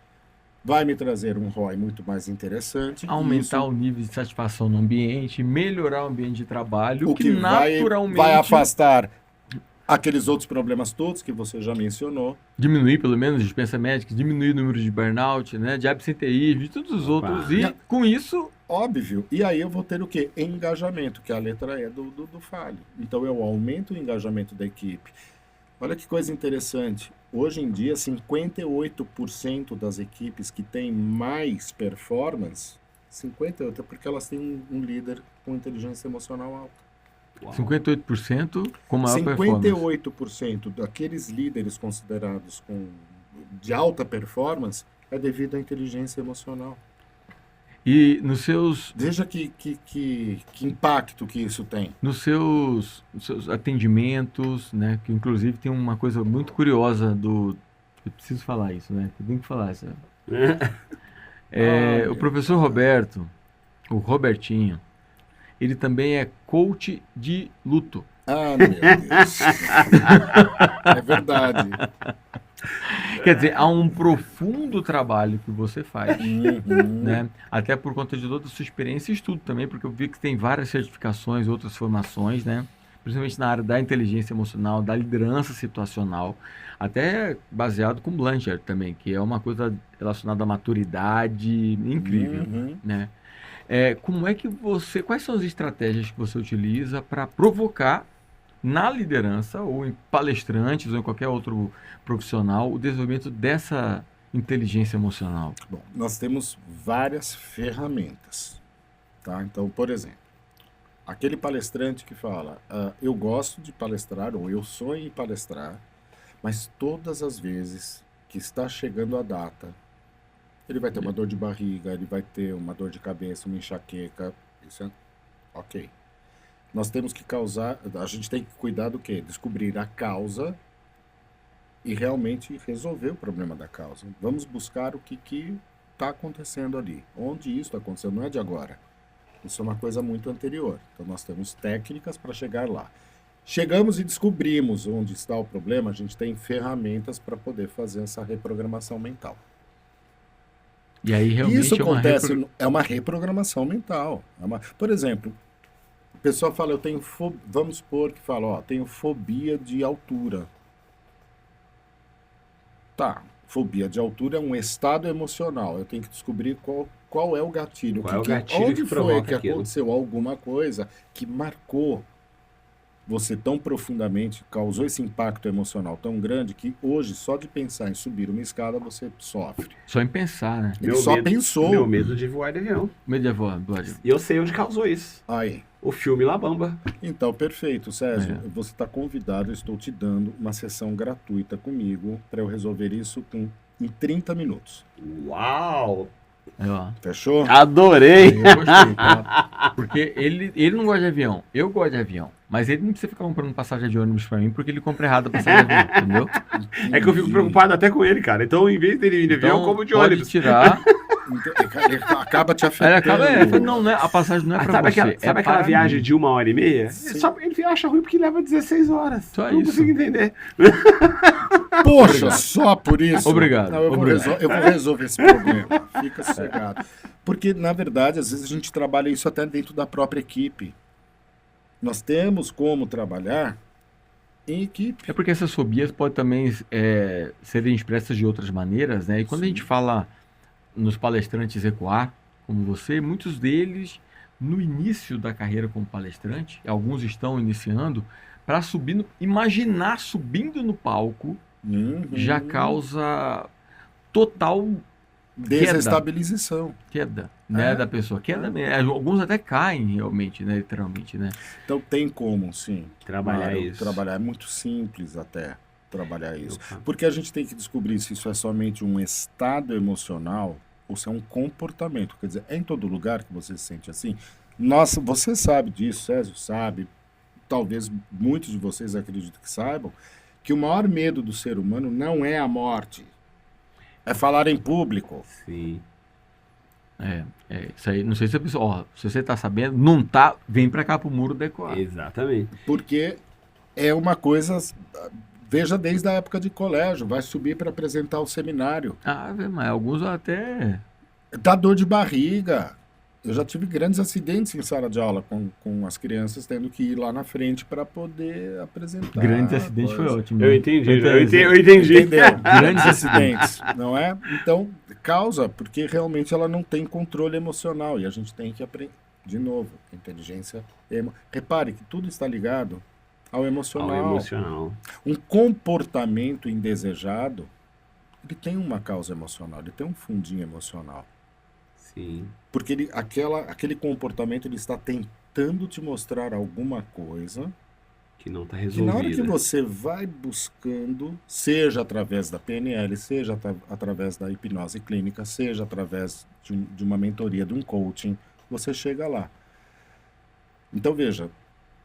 vai me trazer um ROI muito mais interessante. Aumentar o nível de satisfação no ambiente, melhorar o ambiente de trabalho, o que naturalmente vai afastar aqueles outros problemas todos que você já mencionou. Diminuir, pelo menos, dispensa médica, diminuir o número de burnout, né, de absenteísmo, de todos os outros. E com isso... Óbvio. E aí eu vou ter o quê? Engajamento, que é a letra E do FALE. Então eu aumento o engajamento da equipe. Olha que coisa interessante. Hoje em dia, 58% das equipes que têm mais performance, 58% é porque elas têm um líder com inteligência emocional alta. Uau. 58% com maior performance. 58% daqueles líderes considerados de alta performance é devido à inteligência emocional. E nos seus... Veja que impacto que isso tem. Nos seus atendimentos, né? Que inclusive tem uma coisa muito curiosa do... Eu preciso falar isso, né? Eu tenho que falar isso. O professor Roberto, o Robertinho, ele também é coach de luto. Ah, meu Deus. É verdade. Quer dizer, há um profundo trabalho que você faz, né? Até por conta de toda a sua experiência e estudo também, porque eu vi que tem várias certificações, outras formações, né? Principalmente na área da inteligência emocional, da liderança situacional, até baseado com Blanchard também, que é uma coisa relacionada à maturidade incrível, né? Como é que quais são as estratégias que você utiliza para provocar na liderança, ou em palestrantes, ou em qualquer outro profissional, o desenvolvimento dessa inteligência emocional? Bom, nós temos várias ferramentas, tá? Então, por exemplo, aquele palestrante que fala, eu gosto de palestrar, ou eu sonho em palestrar, mas todas as vezes que está chegando a data, ele vai ter uma dor de barriga, ele vai ter uma dor de cabeça, uma enxaqueca, isso é ok. Nós temos que a gente tem que cuidar do quê? Descobrir a causa e realmente resolver o problema da causa. Vamos buscar o que está acontecendo ali. Onde isso está acontecendo, não é de agora. Isso é uma coisa muito anterior. Então nós temos técnicas para chegar lá. Chegamos e descobrimos onde está o problema, a gente tem ferramentas para poder fazer essa reprogramação mental. E aí realmente isso acontece, é uma reprogramação mental. Por exemplo, o pessoal fala, vamos supor que fala, tenho fobia de altura. Tá, fobia de altura é um estado emocional. Eu tenho que descobrir qual é o gatilho. Onde foi que aconteceu alguma coisa que marcou você tão profundamente, causou esse impacto emocional tão grande que hoje, só de pensar em subir uma escada, você sofre. Só em pensar, né? Ele só pensou. Meu medo de voar de avião. Medo de voar de avião. E eu sei onde causou isso. Aí. O filme La Bamba. Então, perfeito, César. Você está convidado, eu estou te dando uma sessão gratuita comigo para eu resolver isso em 30 minutos. Uau! Fechou? Adorei! Eu gostei, tá? Porque ele não gosta de avião, eu gosto de avião. Mas ele não precisa ficar comprando passagem de ônibus pra mim, porque ele compra errado a passagem de avião, entendeu? É que eu fico preocupado até com ele, cara. Então, em vez dele ir de avião, eu como de ônibus. Pode tirar. Ele acaba te afetando. A passagem não é pra você. Sabe aquela viagem de 1h30? Ele acha ruim porque leva 16 horas. Só não isso. consigo entender. Poxa, obrigado. Só por isso? Obrigado. Não, eu vou resolver esse problema. Fica sossegado. Porque, na verdade, às vezes a gente trabalha isso até dentro da própria equipe. Nós temos como trabalhar em equipe. É porque essas fobias podem também serem expressas de outras maneiras, né? E quando a gente fala nos palestrantes ECOAR, como você, muitos deles, no início da carreira como palestrante, alguns estão iniciando, para imaginar subindo no palco, já causa total desestabilização. Queda, né, da pessoa. Queda mesmo. Alguns até caem realmente, né, literalmente, né? Então tem como, sim, trabalhar isso. Trabalhar é muito simples até trabalhar isso. Porque a gente tem que descobrir se isso é somente um estado emocional ou se é um comportamento. Quer dizer, é em todo lugar que você se sente assim? Nossa, você sabe disso, Césio sabe, talvez muitos de vocês acreditem que saibam, que o maior medo do ser humano não é a morte, é falar em público. Sim. Isso aí, não sei se a pessoa, se você tá sabendo, não tá, vem pra cá pro muro decorar. Exatamente. Porque é uma coisa, veja desde a época de colégio, vai subir para apresentar o seminário. Mas alguns até... Dá dor de barriga. Eu já tive grandes acidentes em sala de aula com as crianças tendo que ir lá na frente para poder apresentar. Grandes acidentes foi ótimo. Eu entendi. Entendeu? Grandes acidentes, não é? Então, causa, porque realmente ela não tem controle emocional e a gente tem que aprender. De novo, inteligência. Repare que tudo está ligado ao emocional. Um comportamento indesejado, ele tem uma causa emocional, ele tem um fundinho emocional. Sim. Porque aquele comportamento ele está tentando te mostrar alguma coisa que não está que resolvida. na hora que você vai buscando, seja através da PNL, seja através da hipnose clínica, seja através de uma mentoria, de um coaching, você chega lá. Então veja,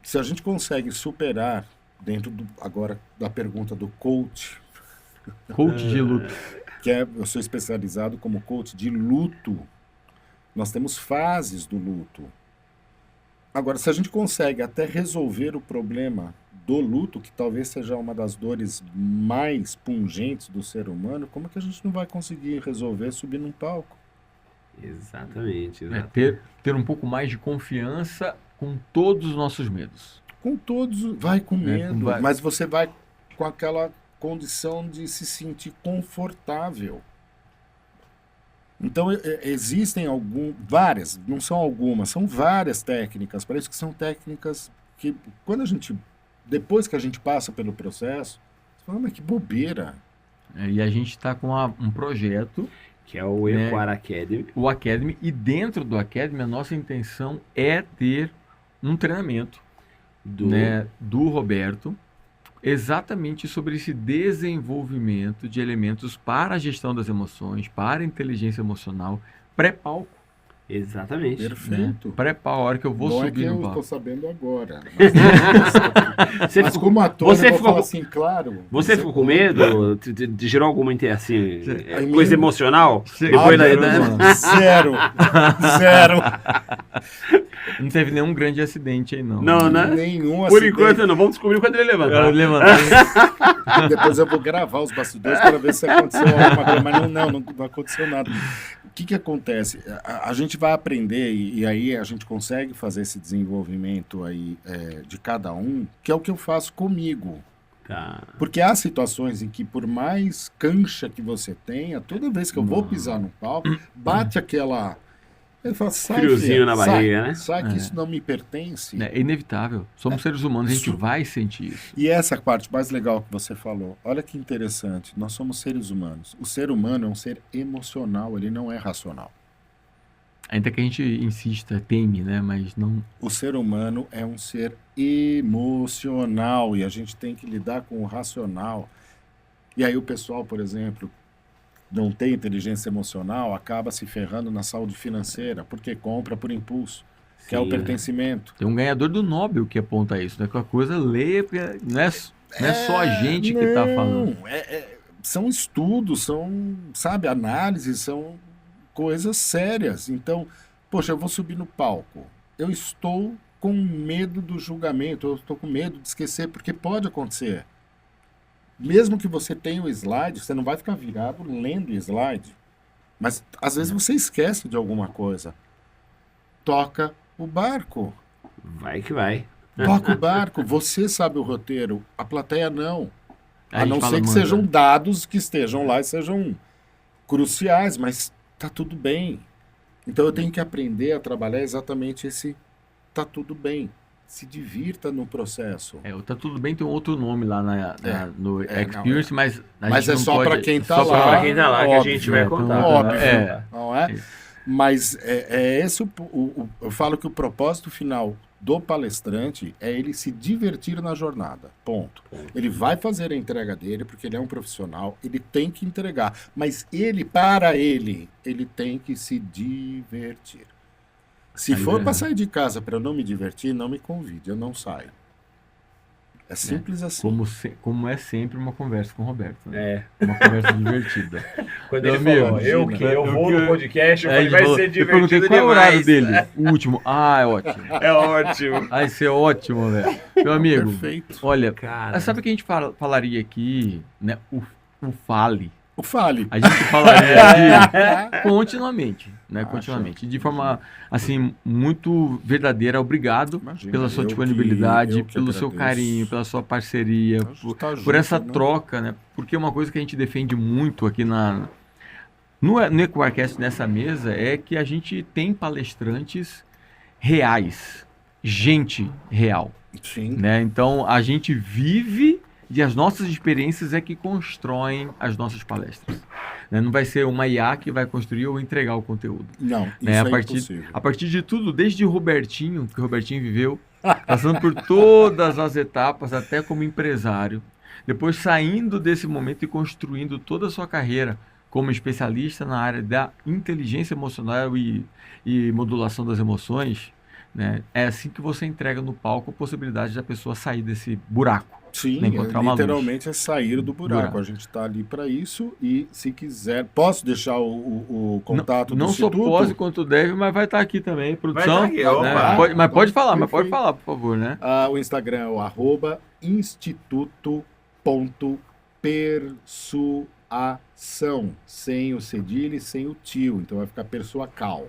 se a gente consegue superar dentro agora da pergunta do coach de luto, que eu sou especializado como coach de luto. Nós temos fases do luto. Agora, se a gente consegue até resolver o problema do luto, que talvez seja uma das dores mais pungentes do ser humano, como é que a gente não vai conseguir resolver subir num palco? Exatamente. Ter um pouco mais de confiança com todos os nossos medos. Com todos, vai com medo, mas você vai com aquela condição de se sentir confortável. Então, existem várias, não são algumas, são várias técnicas. Parece que são técnicas que, depois que a gente passa pelo processo, você fala, mas que bobeira. E a gente está com um projeto, que é o Equar Academy. O Academy, e dentro do Academy, a nossa intenção é ter um treinamento do Roberto, exatamente sobre esse desenvolvimento de elementos para a gestão das emoções, para a inteligência emocional, pré-palco. Exatamente. Perfeito. Pré-palco, a hora que eu vou subir no palco. Eu estou sabendo agora. Mas como ator, eu vou falar assim, claro. Você ficou com medo? Te gerou alguma assim, coisa emocional? Depois Zero. Não teve nenhum grande acidente aí, não. Não, né? Nenhum Por enquanto não. Vamos descobrir quando ele levantar. Depois eu vou gravar os bastidores para ver se aconteceu alguma coisa. Mas não aconteceu nada. O que acontece? A gente vai aprender e aí a gente consegue fazer esse desenvolvimento aí de cada um, que é o que eu faço comigo. Tá. Porque há situações em que, por mais cancha que você tenha, toda vez que eu vou pisar no palco, bate aquela... Ele fala, friozinho na barriga, né? Sai que isso não me pertence. É inevitável. Somos seres humanos, a gente vai sentir isso. E essa parte mais legal que você falou, olha que interessante, nós somos seres humanos. O ser humano é um ser emocional, ele não é racional. Ainda que a gente insista, teme, né? Mas não... O ser humano é um ser emocional e a gente tem que lidar com o racional. E aí o pessoal, por exemplo, não tem inteligência emocional, acaba se ferrando na saúde financeira, porque compra por impulso, que é o pertencimento. Tem um ganhador do Nobel que aponta isso, né? Qualquer coisa, leia, porque não é só a gente que está falando. São estudos, são, análises, são coisas sérias. Então, poxa, eu vou subir no palco, eu estou com medo do julgamento, eu estou com medo de esquecer, porque pode acontecer. Mesmo que você tenha o slide, você não vai ficar virado lendo o slide. Mas, às vezes, você esquece de alguma coisa. Toca o barco. Vai que vai. Toca o barco. Você sabe o roteiro. A plateia não. A não ser que muito, sejam dados que estejam lá e sejam cruciais. Mas tá tudo bem. Então, eu tenho que aprender a trabalhar exatamente esse tá tudo bem. Se divirta no processo. Tá tudo bem, tem um outro nome lá no Experience, mas é só para quem está lá. Só para quem está lá, óbvio, que a gente vai contar. Óbvio, não é? Mas esse eu falo que o propósito final do palestrante é ele se divertir na jornada, ponto. Ele vai fazer a entrega dele, porque ele é um profissional, ele tem que entregar, mas para ele tem que se divertir. Se for para sair de casa para eu não me divertir, não me convide, eu não saio. É simples assim. Como é sempre uma conversa com o Roberto. Né? É. Uma conversa divertida. Quando ele falou, eu vou no podcast, eu falei, vai ser divertido. Eu perguntei qual é o horário dele. O último. É ótimo. É ótimo. Vai ser ótimo, velho. Meu amigo, Perfeito. olha, Cara. sabe o que a gente falaria aqui, né? O fale. O fale. A gente falaria aqui continuamente, né? Continuamente. De forma, assim, muito verdadeira. Obrigado pela sua disponibilidade, pelo seu carinho, pela sua parceria, por essa troca, né? Porque uma coisa que a gente defende muito aqui no Equarcast, nessa mesa, é que a gente tem palestrantes reais, gente real. Sim. Né? Então, a gente vive e as nossas experiências é que constroem as nossas palestras. Né? Não vai ser uma IA que vai construir ou entregar o conteúdo. Não, isso né? é impossível. A partir de tudo, desde o Robertinho, que o Robertinho viveu, passando por todas as etapas, até como empresário, depois saindo desse momento e construindo toda a sua carreira como especialista na área da inteligência emocional e modulação das emoções, né? É assim que você entrega no palco a possibilidade da pessoa sair desse buraco. Sim, literalmente é sair do buraco. A gente está ali para isso e, se quiser, posso deixar o contato do Instituto? Não só pode quanto deve, mas vai estar aqui também, produção. Vai estar aqui, né? Pode falar, mas pode falar, por favor, né? O Instagram é o @instituto.persuação, sem o cedilha e sem o tio, então vai ficar persuacal.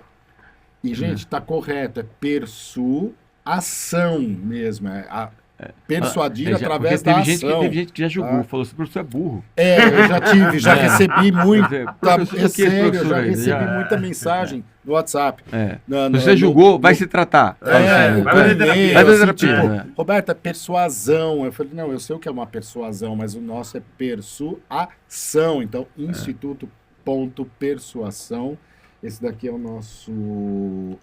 E, gente, tá correto, é persuação mesmo, persuadir através da ação. Teve gente que já julgou, falou assim, professor é burro. Eu já tive, recebi muita, sério, eu já recebi muita mensagem no WhatsApp. Você julgou, vai se tratar. Vai fazer terapia. Roberto, é persuasão. Eu falei, não, eu sei o que é uma persuasão, mas o nosso é persuação. Então, instituto.persuação. Esse daqui é o nosso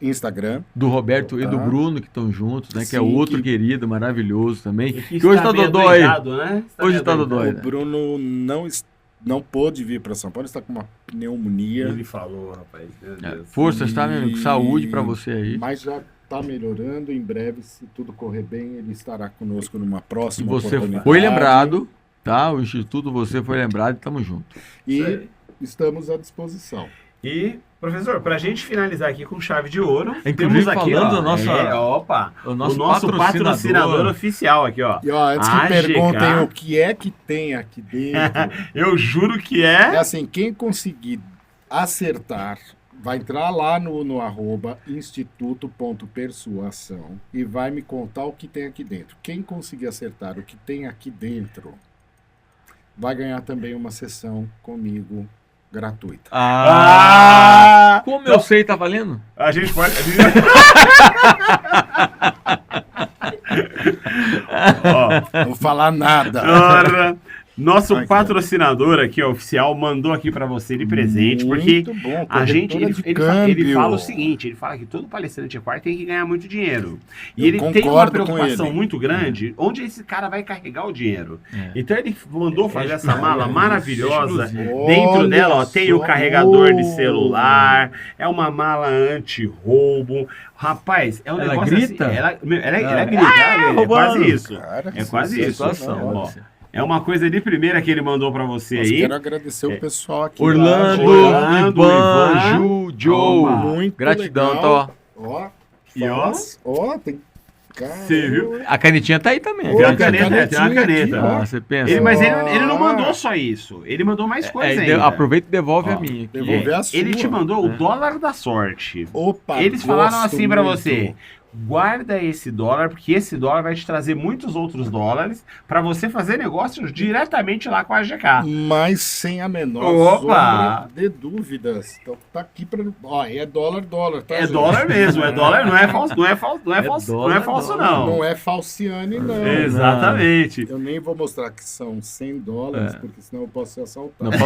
Instagram. Do Roberto e do Bruno, que estão juntos, né? Sim, que é outro querido, maravilhoso também. Que hoje tá dodói. Né? Hoje tá dodói. O Bruno não pôde vir para São Paulo, está com uma pneumonia. Ele falou, rapaz. Meu Deus. Forças, tá, meu amigo? Saúde para você aí. Mas já está melhorando. Em breve, se tudo correr bem, ele estará conosco numa próxima oportunidade. Você foi lembrado, tá? O Instituto, você foi lembrado e estamos juntos. E estamos à disposição. E, professor, para a gente finalizar aqui com chave de ouro, inclusive temos aqui falando o nosso patrocinador oficial aqui, ó. E antes que perguntem o que é que tem aqui dentro. Eu juro que é assim, quem conseguir acertar, vai entrar lá no @instituto.persuação e vai me contar o que tem aqui dentro. Quem conseguir acertar o que tem aqui dentro, vai ganhar também uma sessão comigo gratuita. Como eu sei, tá valendo? A gente pode... Não vou falar nada. Nosso patrocinador aqui, oficial, mandou aqui para você de presente, porque bom, a gente, ele fala o seguinte, ele fala que todo palestrante Equar tem que ganhar muito dinheiro. E ele tem uma preocupação muito grande, onde esse cara vai carregar o dinheiro. Então ele mandou fazer essa mala maravilhosa. Dentro dela, tem o carregador de celular, é uma mala anti-roubo. Rapaz, é um negócio grita? assim... Ela grita. É quase isso. É quase isso. É uma coisa de primeira que ele mandou pra você aí. Quero agradecer o pessoal aqui. Orlando, Ivan, Joe. Muito gratidão, legal. Tem... Você viu? A canetinha tá aí também. Tem uma caneta. Você pensa. Mas ele não mandou só isso. Ele mandou mais coisa ainda. Aproveita e devolve a minha. Devolver a sua. Ele te mandou o dólar da sorte. Opa, eles falaram assim pra você: guarda esse dólar, porque esse dólar vai te trazer muitos outros dólares para você fazer negócios diretamente lá com a GK. Mas sem a menor sombra de dúvidas. Então tá aqui para, é dólar, tá? É dólar mesmo, é dólar, não é falso, não é falso não. Não é falciane não. Exatamente. Eu nem vou mostrar que são $100, porque senão eu posso ser assaltado. Não,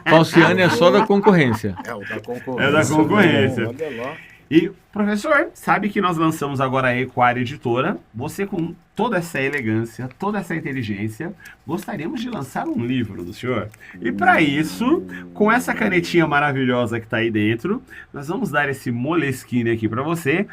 falciane é só da concorrência. É o da concorrência. É da concorrência. Olha lá. E Professor, sabe que nós lançamos agora a Equar Editora. Você, com toda essa elegância, toda essa inteligência, gostaríamos de lançar um livro do senhor. E para isso, com essa canetinha maravilhosa que está aí dentro, nós vamos dar esse Moleskine aqui para você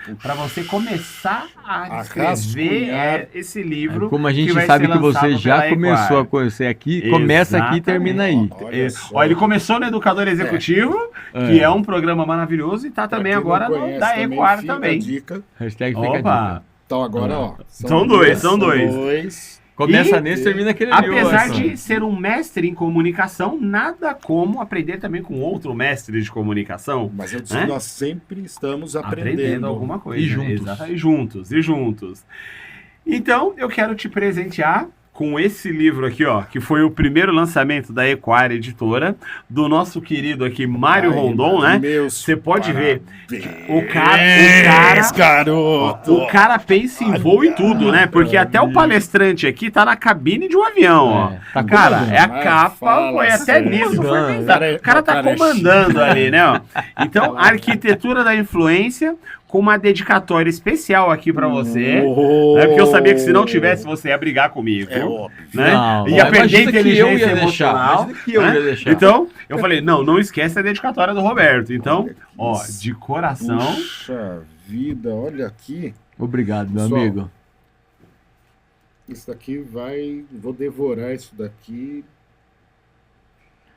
começar a escrever esse livro. Como a gente que vai sabe ser que você lançado já pela começou Equar. a conhecer aqui, começa aqui e termina aí. Olha só. Ó, ele começou no Educador Executivo, que é um programa maravilhoso, e está também Pra quem agora não no conhece da Equar fica a também. dica. Hashtag fica a Opa! dica. Então agora, ó. São dois. Começa E, nesse, termina aquele ali. Apesar ó, de ser um mestre em comunicação, nada como aprender também com outro mestre de comunicação. Mas eu disse Né? que nós sempre estamos Aprendendo aprendendo. alguma coisa. E juntos. Exato, e juntos. Então, eu quero te presentear com esse livro aqui, ó, que foi o primeiro lançamento da Equar Editora, do nosso querido aqui, Mário Rondon, né? Você pode ver, o cara, garoto! o cara pensa em voo e tudo, né? Porque até o palestrante aqui tá na cabine de um avião, ó. tá Cara, comandando. é a Mas capa, fala foi até sério. nisso, foi Comandando. pensado. O cara tá Cara é comandando ali, né? Ó. Então, a arquitetura da influência, com uma dedicatória especial aqui pra você. Né? Porque eu sabia que se não tivesse, você ia brigar comigo. É óbvio. Né? Não, Ia perder imagina que eu inteligência ia deixar, emocional. imagina que eu né? ia deixar. Então, eu falei, não esquece a dedicatória do Roberto. Então, Olha que ó, de coração. Puxa vida, olha aqui. Obrigado, meu Pessoal, amigo. Isso daqui vai. Vou devorar isso daqui.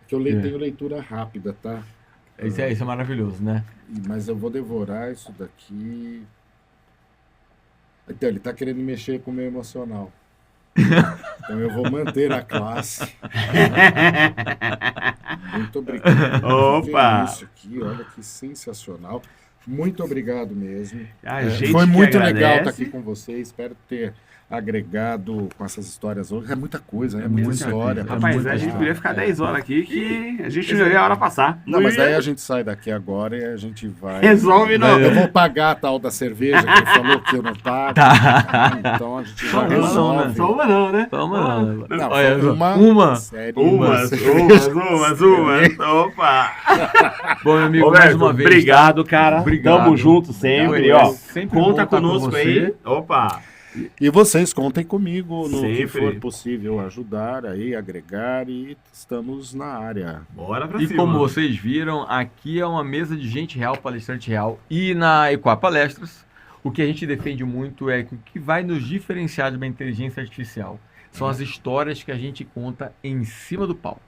Que eu tenho leitura rápida, tá? Isso é maravilhoso, né? Mas eu vou devorar isso daqui. Então, ele tá querendo mexer com o meu emocional. Então eu vou manter a classe. Muito obrigado. Opa! Isso aqui, olha que sensacional. Muito obrigado mesmo. A gente Foi que muito agradece. legal estar aqui com vocês. Espero ter agregado com essas histórias hoje. É muita coisa, é muita muita história. coisa. Rapaz, muita a gente história. podia ficar 10 horas aqui que a gente não vê a hora passar. Não, mas daí a gente sai daqui agora e a gente vai. Resolve não. Eu vou pagar a tal da cerveja que ele falou que eu não pago. Então a gente Só vai uma não, né? resolve. Só uma não, né? Toma, não. Não, Olha, foi uma. série, Umas. Opa! Bom, meu amigo, Roberto, mais uma vez. obrigado, cara. Obrigado. Tamo junto sempre, Obrigado. ó. Sempre bom Conta estar com conosco você. aí. Opa! E vocês contem comigo no que Sempre. for possível ajudar aí, agregar e estamos na área. Bora pra E cima. como vocês viram, aqui é uma mesa de gente real, palestrante real. E na Equar Palestras, o que a gente defende muito é que o que vai nos diferenciar de uma inteligência artificial são as histórias que a gente conta em cima do palco.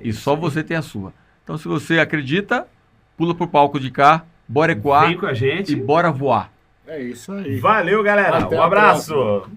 E só você tem a sua. Então, se você acredita, pula pro palco de cá, bora Equar Vem com a gente. e bora voar. É isso aí. Valeu, galera. Até Um a abraço. próxima.